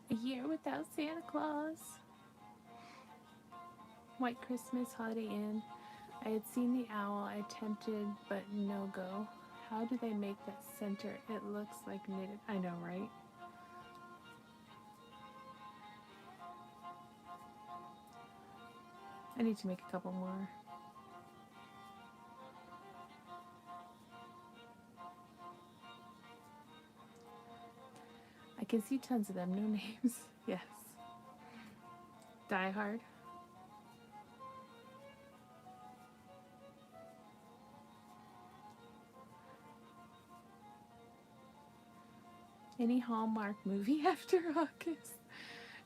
A Year Without Santa Claus. White Christmas, Holiday Inn. I had seen the owl. I attempted, but no go. How do they make that center? It looks like knitted. I know, right? I need to make a couple more. I can see tons of them. No names. Yes. Die Hard. Any Hallmark movie after August?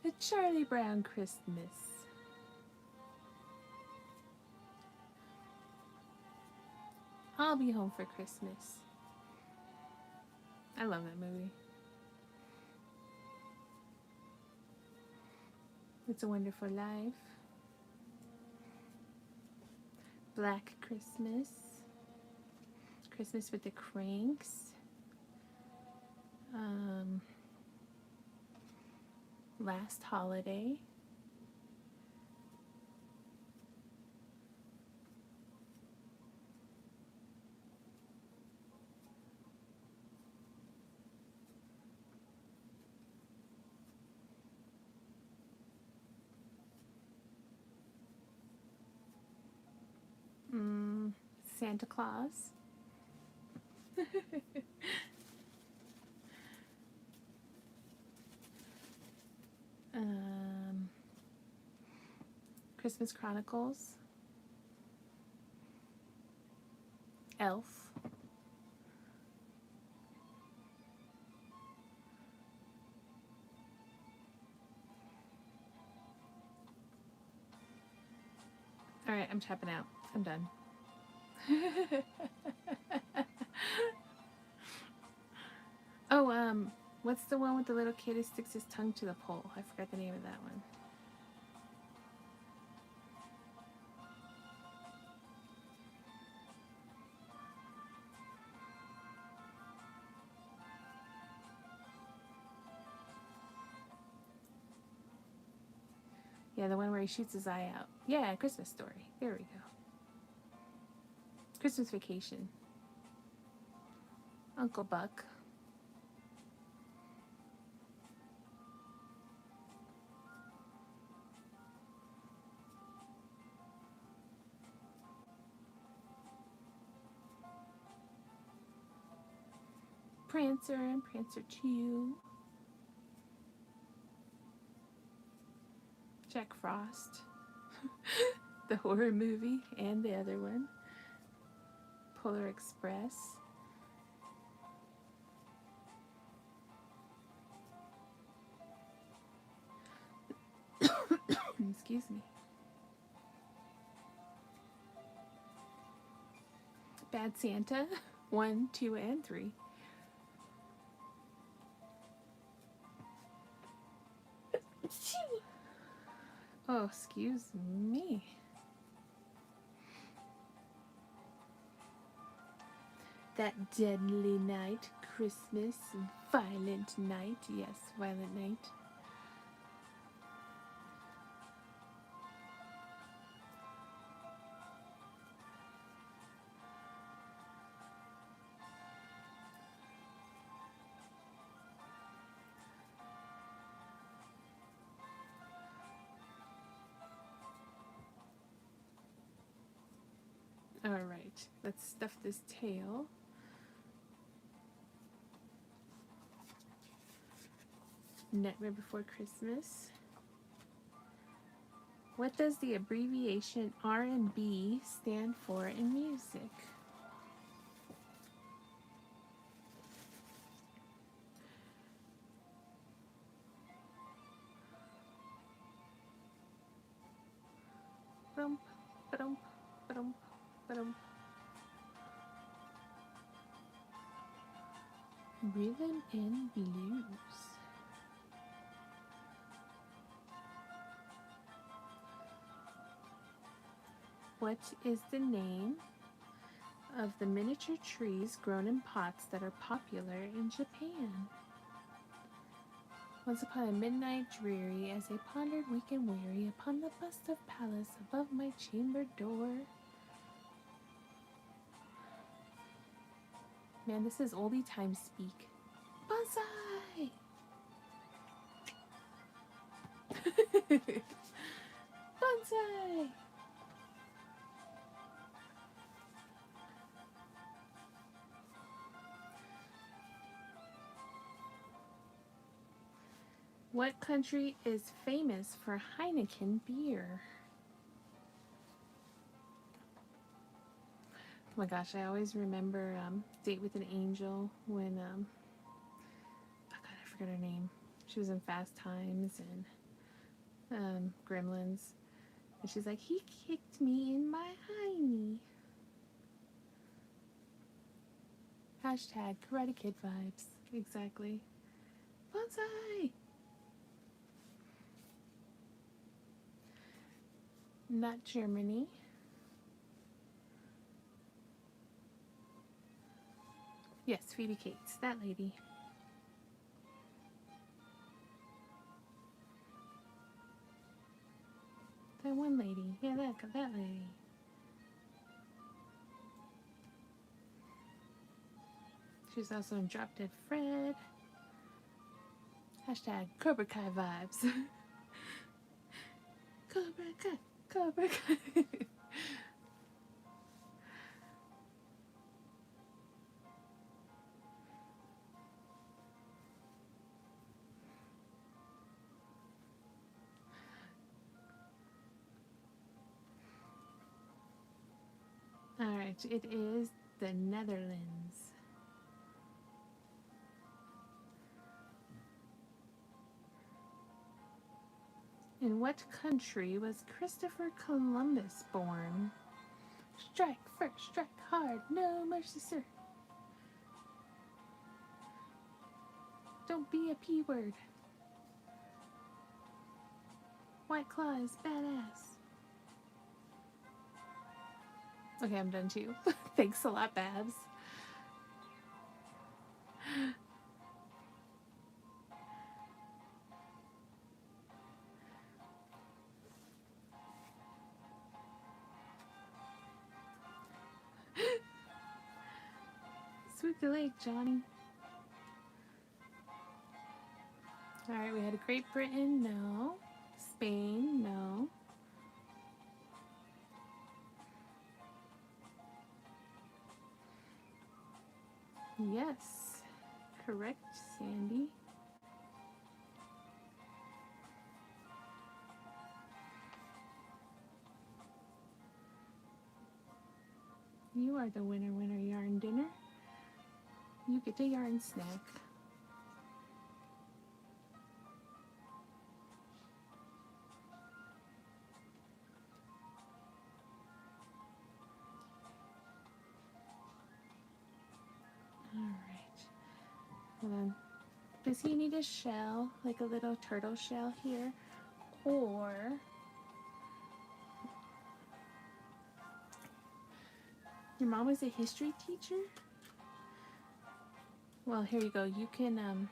A Charlie Brown Christmas. I'll Be Home for Christmas. I love that movie. It's a Wonderful Life. Black Christmas. Christmas with the Cranks. Last Holiday. Santa Claus. Christmas Chronicles. Elf. Alright, I'm tapping out. I'm done. Oh, what's the one with the little kid who sticks his tongue to the pole? I forgot the name of that one. Yeah, the one where he shoots his eye out. Yeah, Christmas Story. There we go. Christmas Vacation. Uncle Buck. Prancer and Prancer 2. Jack Frost. The horror movie and the other one. Polar Express. Excuse me. Bad Santa. 1, 2, and 3. Oh, excuse me. That Deadly Night, Christmas, Violent Night. Yes, Violent Night. Alright, let's stuff this tail. Nightmare Before Christmas. What does the abbreviation R&B stand for in music? Ba-dum, ba-dum, ba-dum, ba-dum. Rhythm and blues. What is the name of the miniature trees grown in pots that are popular in Japan? Once upon a midnight dreary, as I pondered weak and weary upon the bust of Pallas above my chamber door. Man, this is oldie time speak. Bonsai! Bonsai! What country is famous for Heineken beer? Oh my gosh, I always remember Date with an Angel when, oh God, I forgot her name. She was in Fast Times and Gremlins. And she's like, he kicked me in my hiney. Hashtag Karate Kid vibes. Exactly. Bonsai! Not Germany. Yes, Phoebe Cates. That lady. That one lady. Yeah, that lady. She's also in Drop Dead Fred. Hashtag Cobra Kai vibes. Cobra Kai. Cobra Kai. Alright, it is the Netherlands. In what country was Christopher Columbus born? Strike first, strike hard, no mercy, sir. Don't be a P word. White Claw is badass. Okay, I'm done too. Thanks a lot, Babs. Sweep the lake, Johnny. Alright, we had Great Britain, no. Spain, no. Yes. Correct, Sandy. You are the winner, yarn dinner. You get a yarn snack. Alright. Hold on. Does he need a shell, like a little turtle shell here? Or your mom was a history teacher? Well, here you go. You can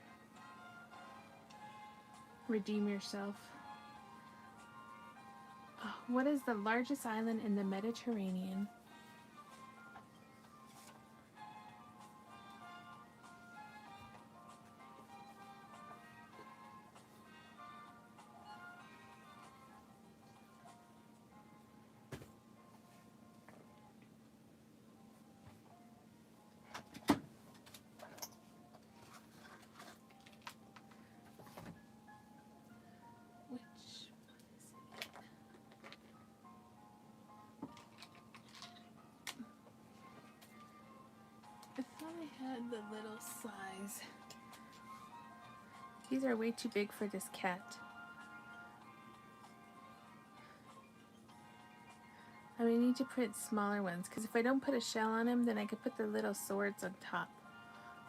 redeem yourself. Oh, what is the largest island in the Mediterranean? Which one is it? I thought I had the little size. These are way too big for this cat. we need to print smaller ones, because if I don't put a shell on him, then I could put the little swords on top,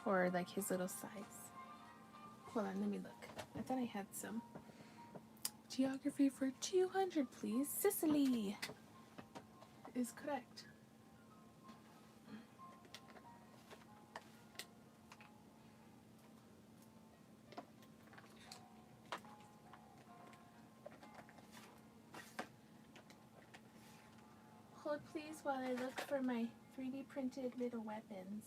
or like his little sides. Hold on, let me look. I thought I had some. Geography for 200, please. Sicily is correct. Hold please while I look for my 3D printed little weapons.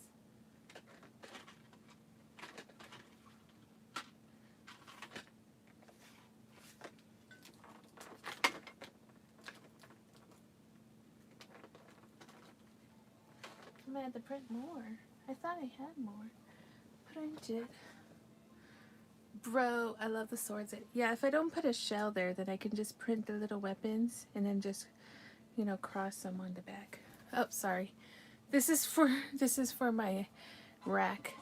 I'm gonna have to print more. I thought I had more. Printed. Bro, I love the swords. Yeah, if I don't put a shell there, then I can just print the little weapons and then just, you know, cross them on the back. Oh, sorry. This is for my rack.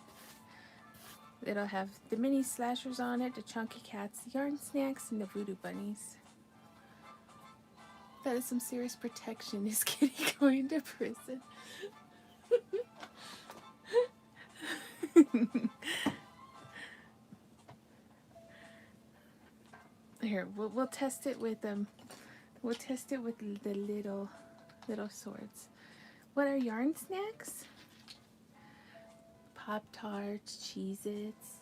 It'll have the mini slashers on it, the chunky cats, the yarn snacks, and the voodoo bunnies. That is some serious protection. Is Kitty going to prison? Here, we'll test it with we'll test it with the little swords. What are yarn snacks? Pop-Tarts, Cheez-Its.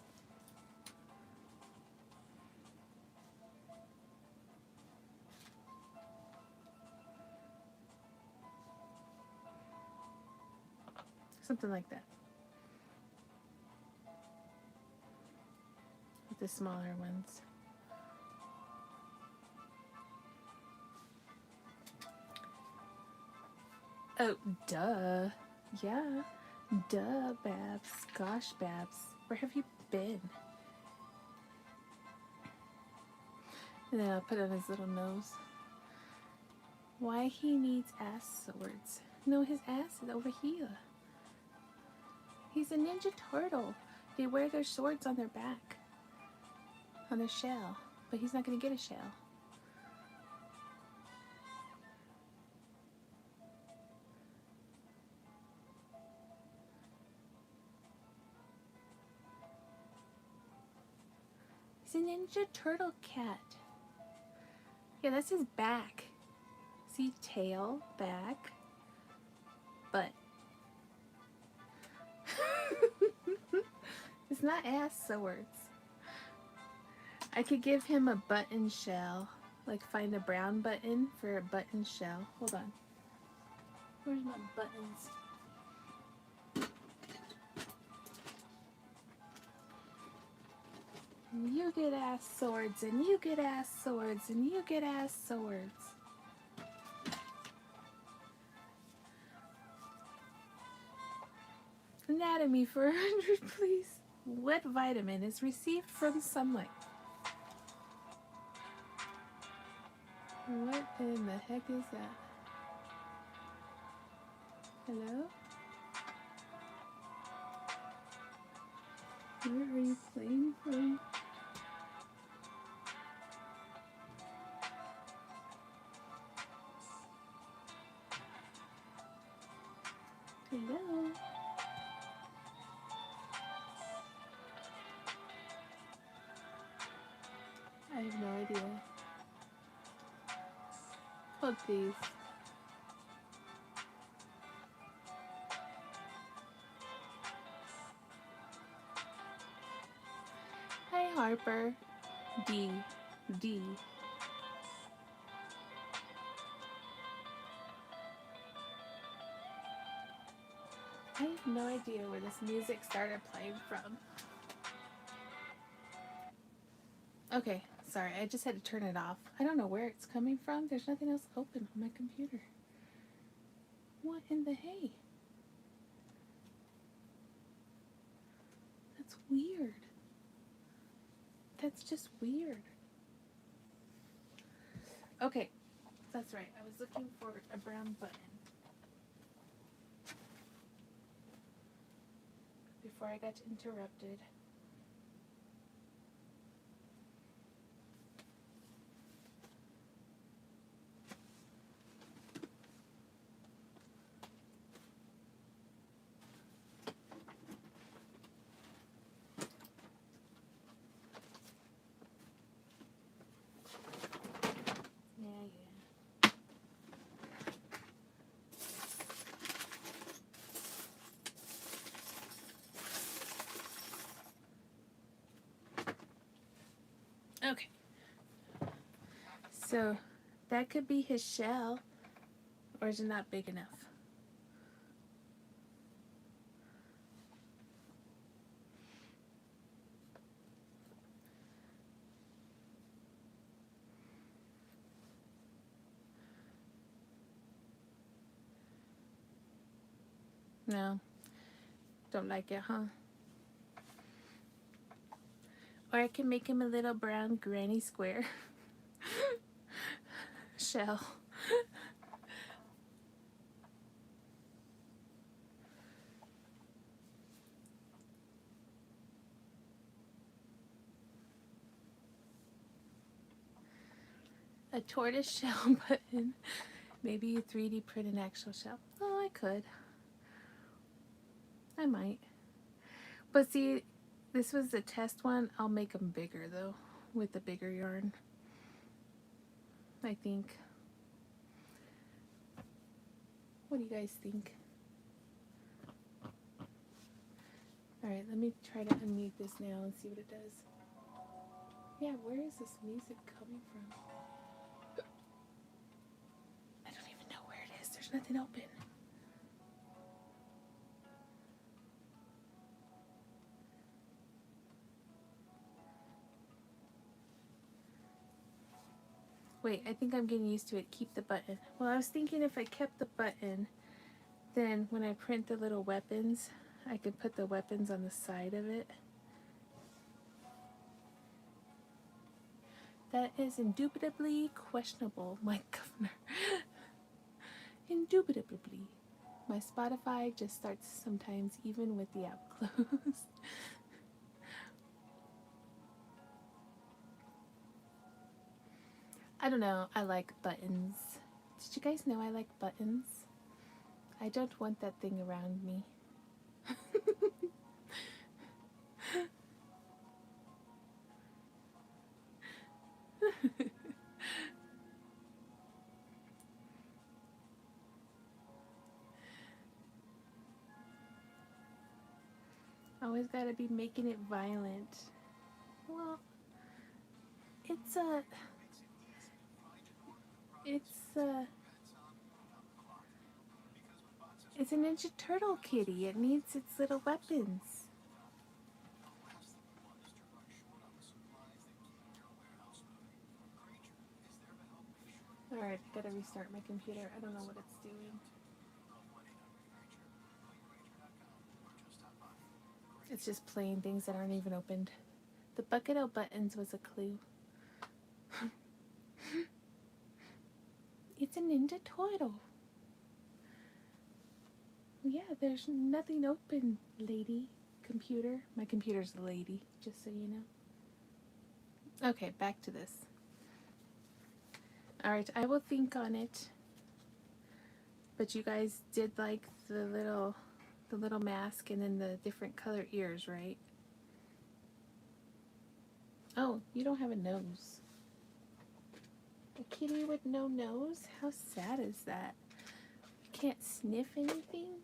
Something like that. With the smaller ones. Oh, duh. Yeah. Duh, Babs. Gosh, Babs. Where have you been? And then I'll put on his little nose. Why he needs ass swords? No, his ass is over here. He's a Ninja Turtle. They wear their swords on their back. On their shell. But he's not going to get a shell. He's a Ninja Turtle cat. Yeah, that's his back. See, tail, back, butt. It's not ass swords. I could give him a button shell. Like find a brown button for a button shell. Hold on. Where's my buttons? You get ass swords, and you get ass swords, and you get ass swords. Anatomy for 100, please. What vitamin is received from sunlight? What in the heck is that? Hello? Where are you playing from? Hello? I have no idea. Hold please. Hi Harper. D. I have no idea where this music started playing from. Okay, sorry, I just had to turn it off. I don't know where it's coming from. There's nothing else open on my computer. What in the hay? That's weird. That's just weird. Okay, that's right. I was looking for a brown button. Before I got interrupted. Okay. So that could be his shell, or is it not big enough? No, don't like it, huh? Or I can make him a little brown granny square shell. A tortoise shell button. Maybe you 3D print an actual shell. Oh, I could. I might. But see, this was the test one. I'll make them bigger though, with the bigger yarn, I think. What do you guys think? Alright, let me try to unmute this now and see what it does. Yeah, where is this music coming from? I don't even know where it is. There's nothing open. Wait, I think I'm getting used to it. Keep the button. Well, I was thinking if I kept the button, then when I print the little weapons, I could put the weapons on the side of it. That is indubitably questionable, my governor. Indubitably. My Spotify just starts sometimes even with the app closed. I don't know. I like buttons. Did you guys know I like buttons? I don't want that thing around me. Always gotta be making it violent. Well, it's a... It's a Ninja Turtle kitty. It needs its little weapons. Alright, gotta restart my computer. I don't know what it's doing. It's just playing things that aren't even opened. The bucket of buttons was a clue. It's a Ninja Turtle. Yeah, there's nothing open, lady. Computer. My computer's a lady, just so you know. Okay, back to this. Alright, I will think on it. But you guys did like the little mask and then the different color ears, right? Oh, you don't have a nose. A kitty with no nose? How sad is that? You can't sniff anything?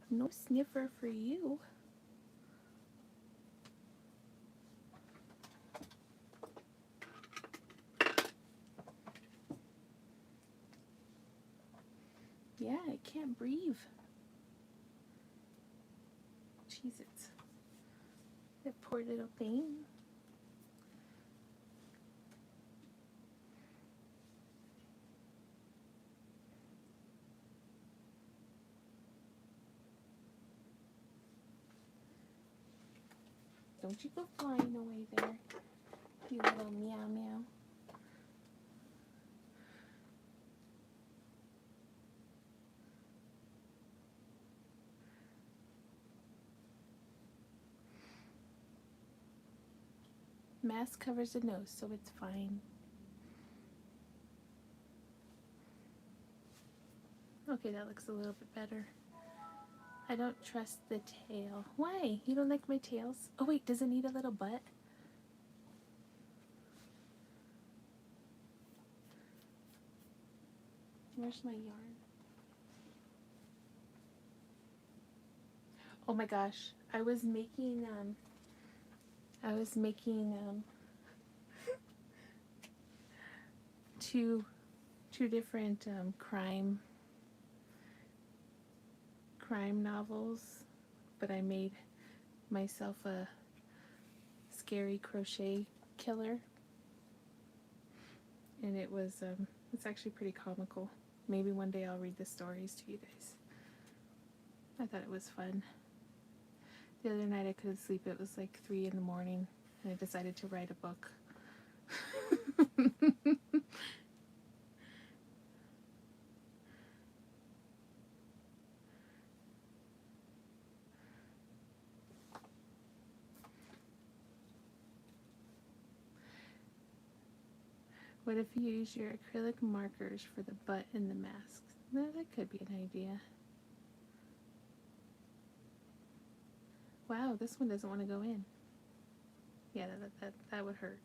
No sniffer for you. Yeah, I can't breathe. Jeez, it's that poor little thing. Don't you go flying away there, you little meow meow. Mask covers the nose, so it's fine. Okay, that looks a little bit better. I don't trust the tail. Why? You don't like my tails? Oh wait, does it need a little butt? Where's my yarn? Oh my gosh, I was making two different crime novels, but I made myself a scary crochet killer, and it was it's actually pretty comical. Maybe one day I'll read the stories to you guys. I thought it was fun. The other night I couldn't sleep. It was like 3 in the morning, and I decided to write a book. What if you use your acrylic markers for the butt and the masks? No, that could be an idea. Wow, this one doesn't want to go in. Yeah, that would hurt.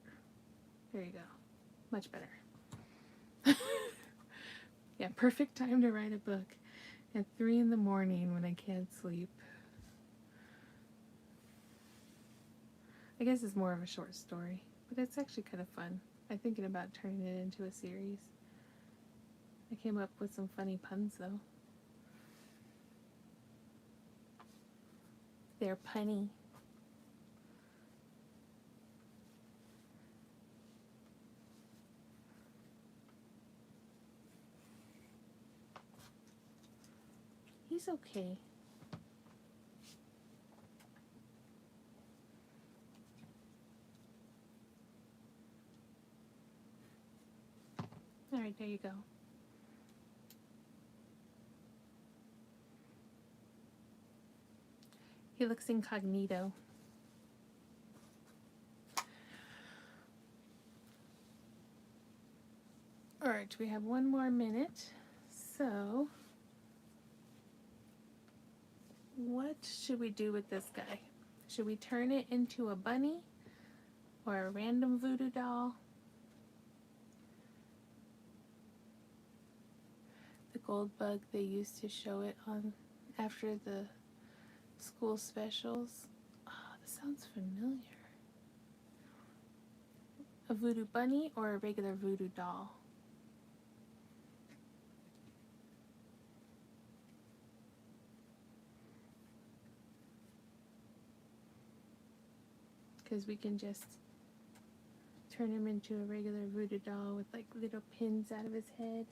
There you go. Much better. Yeah, perfect time to write a book at 3 in the morning when I can't sleep. I guess it's more of a short story, but it's actually kind of fun. I'm thinking about turning it into a series. I came up with some funny puns, though. They're punny. He's okay. Alright, there you go. He looks incognito. Alright, we have 1 more minute. So, what should we do with this guy? Should we turn it into a bunny or a random voodoo doll? The gold bug, they used to show it on after the school specials. Oh, this sounds familiar. A voodoo bunny or a regular voodoo doll? Because we can just turn him into a regular voodoo doll with like little pins out of his head.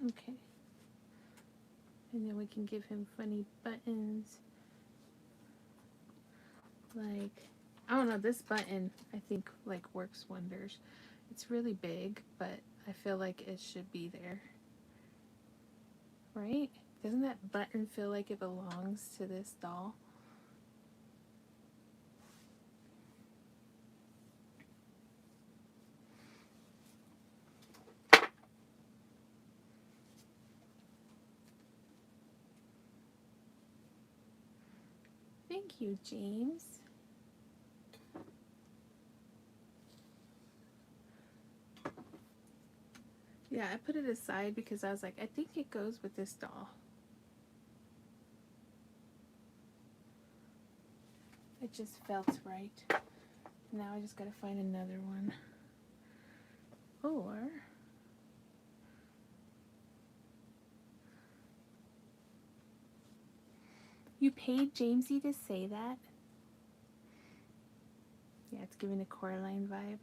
Okay. And then we can give him funny buttons. Like, I don't know, this button I think like works wonders. It's really big, but I feel like it should be there. Right? Doesn't that button feel like it belongs to this doll? Thank you, James. Yeah, I put it aside because I was like, I think it goes with this doll. It just felt right. Now I just gotta find another one. Or you paid Jamesy to say that? Yeah, it's giving a Coraline vibe.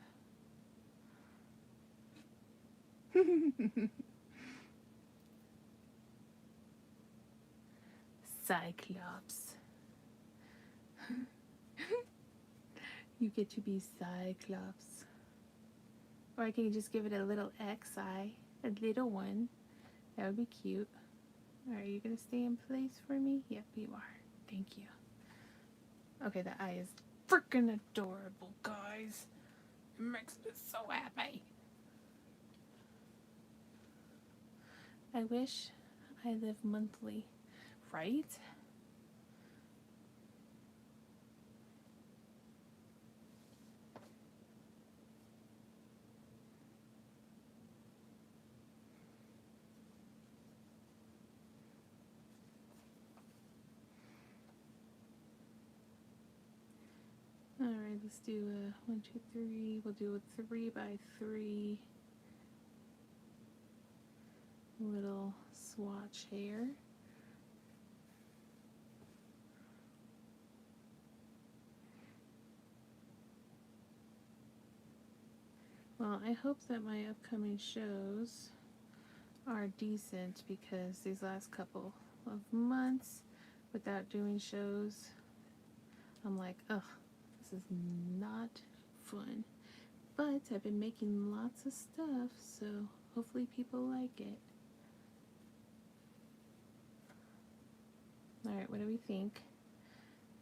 Cyclops. You get to be Cyclops. Or I can just give it a little XI, a little one. That would be cute. Are you gonna stay in place for me? Yep, you are. Thank you. Okay, the eye is freaking adorable, guys. It makes me so happy. I wish I lived monthly, right? Alright, let's do a 1, 2, 3. We'll do a 3 by 3 little swatch here. Well, I hope that my upcoming shows are decent, because these last couple of months without doing shows, I'm like, ugh, this is not fun. But I've been making lots of stuff, so hopefully people like it. Alright, what do we think?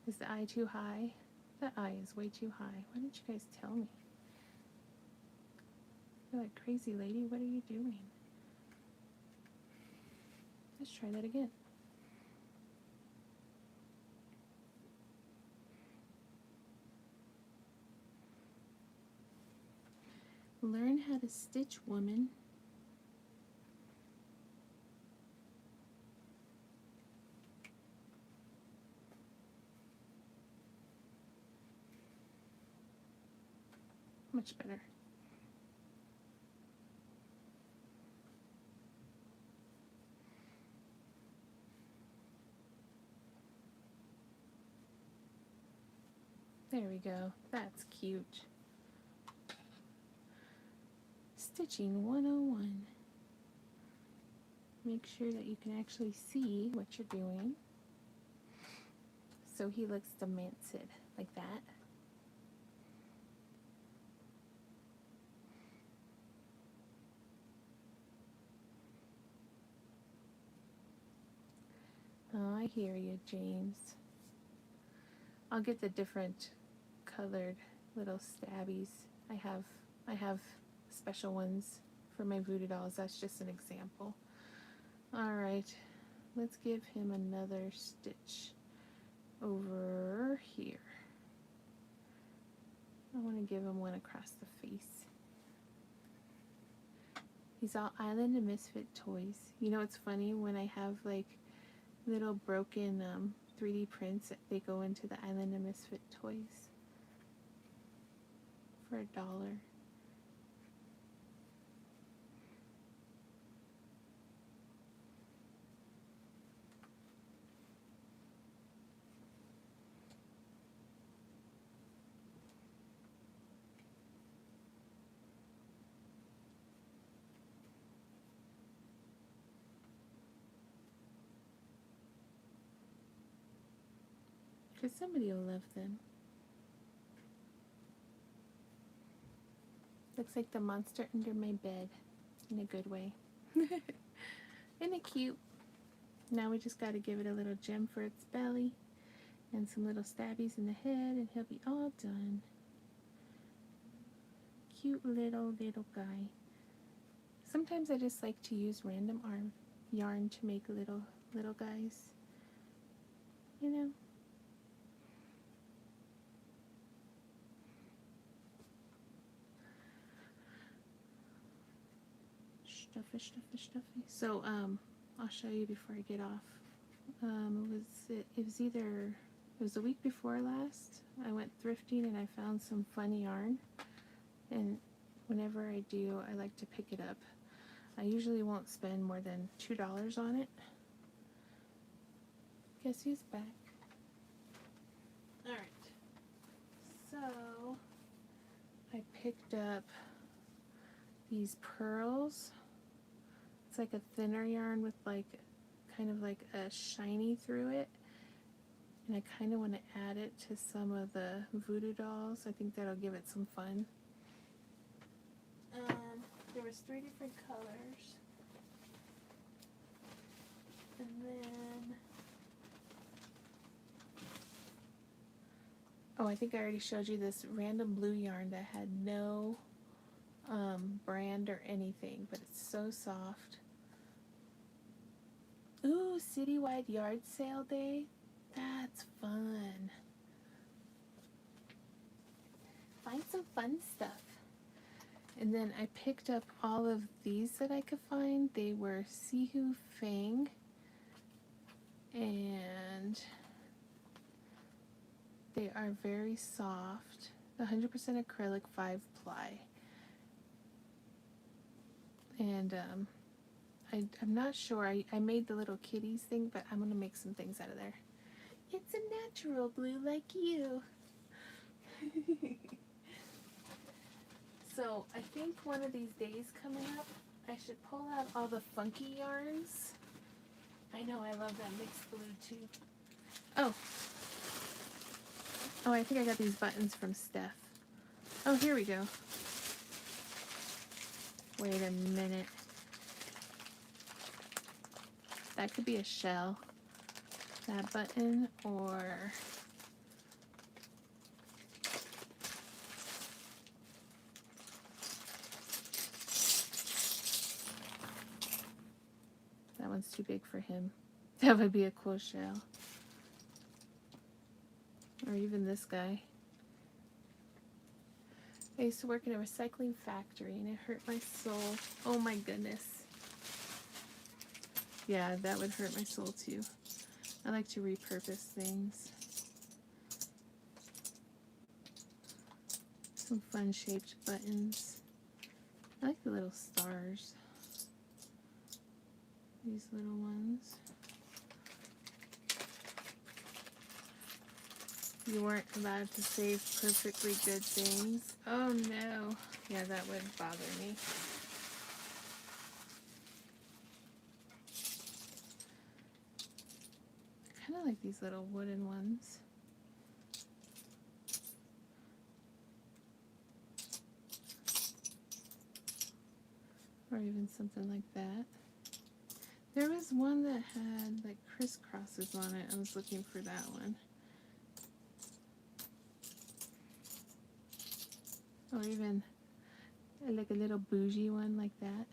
Is the eye too high? That eye is way too high. Why didn't you guys tell me? You're like, crazy lady, what are you doing? Let's try that again. Learn how to stitch, woman. Much better. There we go. That's cute. Stitching 101. Make sure that you can actually see what you're doing. So he looks demented, like that. Oh, I hear you, James. I'll get the different colored little stabbies. I have special ones for my voodoo dolls. That's just an example. Alright, let's give him another stitch over here. I want to give him one across the face. He's all Island of Misfit toys. You know, it's funny when I have like little broken 3D prints, they go into the Island of Misfit toys for $1. Because somebody will love them. Looks like the monster under my bed, in a good way. Isn't it cute? Now we just got to give it a little gem for its belly and some little stabbies in the head, and he'll be all done. Cute little guy. Sometimes I just like to use random yarn to make little guys. You know? Stuffy. So, I'll show you before I get off. It was the week before last. I went thrifting and I found some fun yarn. And whenever I do, I like to pick it up. I usually won't spend more than $2 on it. Guess who's back? Alright. So, I picked up these pearls. It's like a thinner yarn with like kind of like a shiny through it, and I kind of want to add it to some of the voodoo dolls. I think that'll give it some fun. There was 3 different colors, and then I think I already showed you this random blue yarn that had no brand or anything, but it's so soft. Ooh, citywide yard sale day. That's fun. Find some fun stuff. And then I picked up all of these that I could find. They were Sihu Fang, and they are very soft. 100% acrylic 5 ply. And I'm not sure. I made the little kitties thing, but I'm going to make some things out of there. It's a natural blue like you. So I think one of these days coming up, I should pull out all the funky yarns. I know, I love that mixed blue too. Oh, I think I got these buttons from Steph. Oh, here we go. Wait a minute. That could be a shell. That button, or... that one's too big for him. That would be a cool shell. Or even this guy. I used to work in a recycling factory and it hurt my soul. Oh my goodness. Yeah, that would hurt my soul too. I like to repurpose things. Some fun shaped buttons. I like the little stars. These little ones. You weren't allowed to save perfectly good things. Oh no. Yeah, that would bother me. I kind of like these little wooden ones. Or even something like that. There was one that had like crisscrosses on it. I was looking for that one. Or even like a little bougie one like that.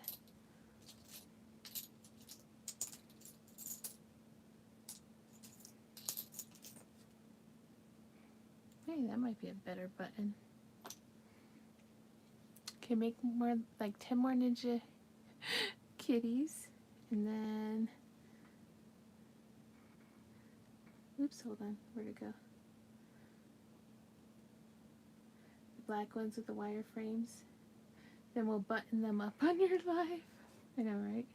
Hey, that might be a better button. Okay, make more, like 10 more ninja kitties. And then, oops, hold on, where'd it go? The black ones with the wire frames. Then we'll button them up on your life. I know, right?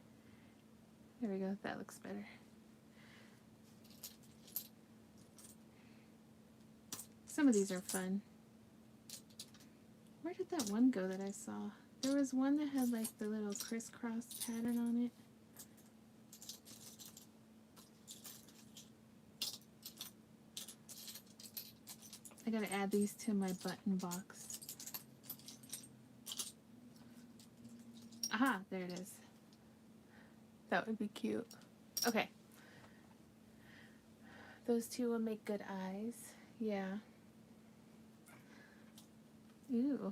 There we go, that looks better. Some of these are fun. Where did that one go that I saw? There was one that had like the little crisscross pattern on it. I gotta add these to my button box. Aha, there it is. That would be cute. Okay. Those two will make good eyes. Yeah. Ooh.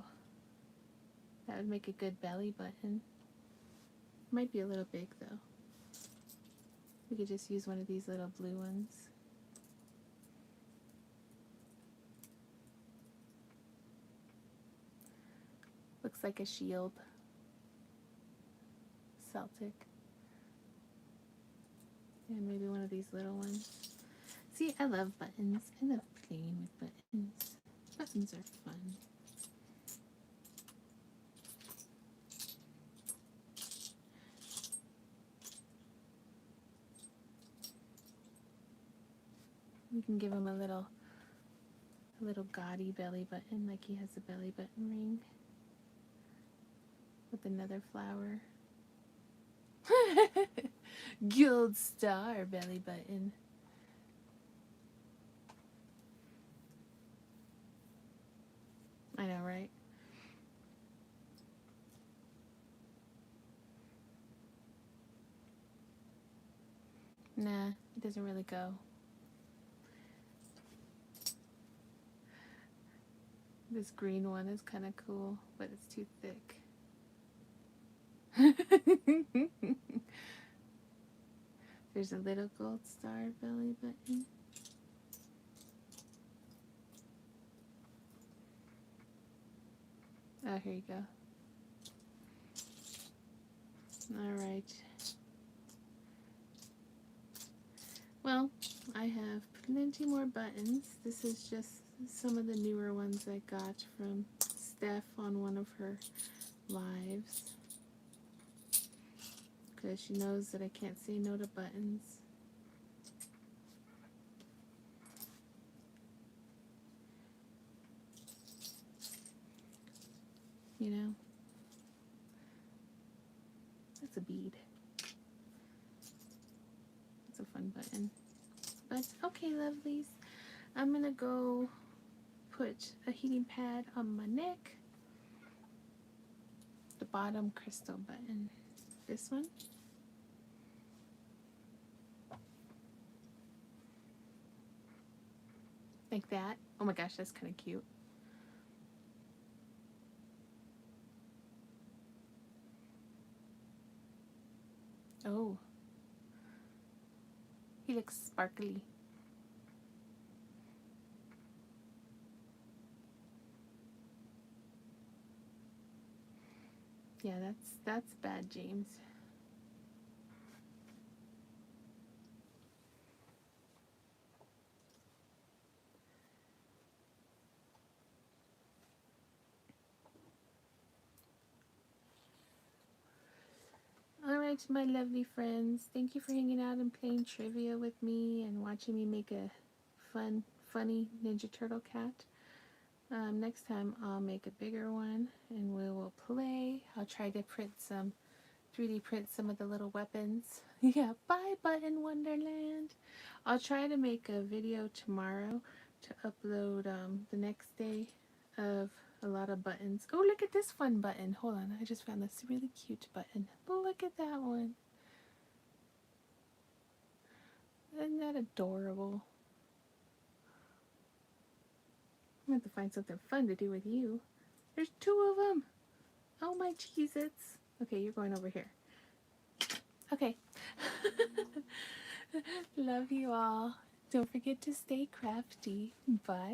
That would make a good belly button. Might be a little big though. We could just use one of these little blue ones. Looks like a shield. Celtic. And maybe one of these little ones. See, I love buttons. I love playing with buttons. Buttons are fun. We can give him a little gaudy belly button, like he has a belly button ring with another flower. Gold star belly button. I know, right? Nah, it doesn't really go. This green one is kind of cool, but it's too thick. There's a little gold star belly button. Oh, here you go. All right. Well, I have plenty more buttons. This is just some of the newer ones I got from Steph on one of her lives, because she knows that I can't say no to buttons. You know? That's a bead. It's a fun button. But okay, lovelies. I'm gonna go put a heating pad on my neck. The bottom crystal button. This one. Like that. Oh my gosh, that's kind of cute. Oh. He looks sparkly. Yeah, that's bad, James. Alright, my lovely friends. Thank you for hanging out and playing trivia with me and watching me make a funny Ninja Turtle cat. Next time I'll make a bigger one and we will play. I'll try to 3D print some of the little weapons. Yeah, bye Button Wonderland. I'll try to make a video tomorrow to upload the next day of a lot of buttons. Oh, look at this fun button. Hold on, I just found this really cute button. Look at that one. Isn't that adorable? I'm going to have to find something fun to do with you. There's 2 of them. Oh my Cheez-Its. Okay, you're going over here. Okay. Love you all. Don't forget to stay crafty. Bye.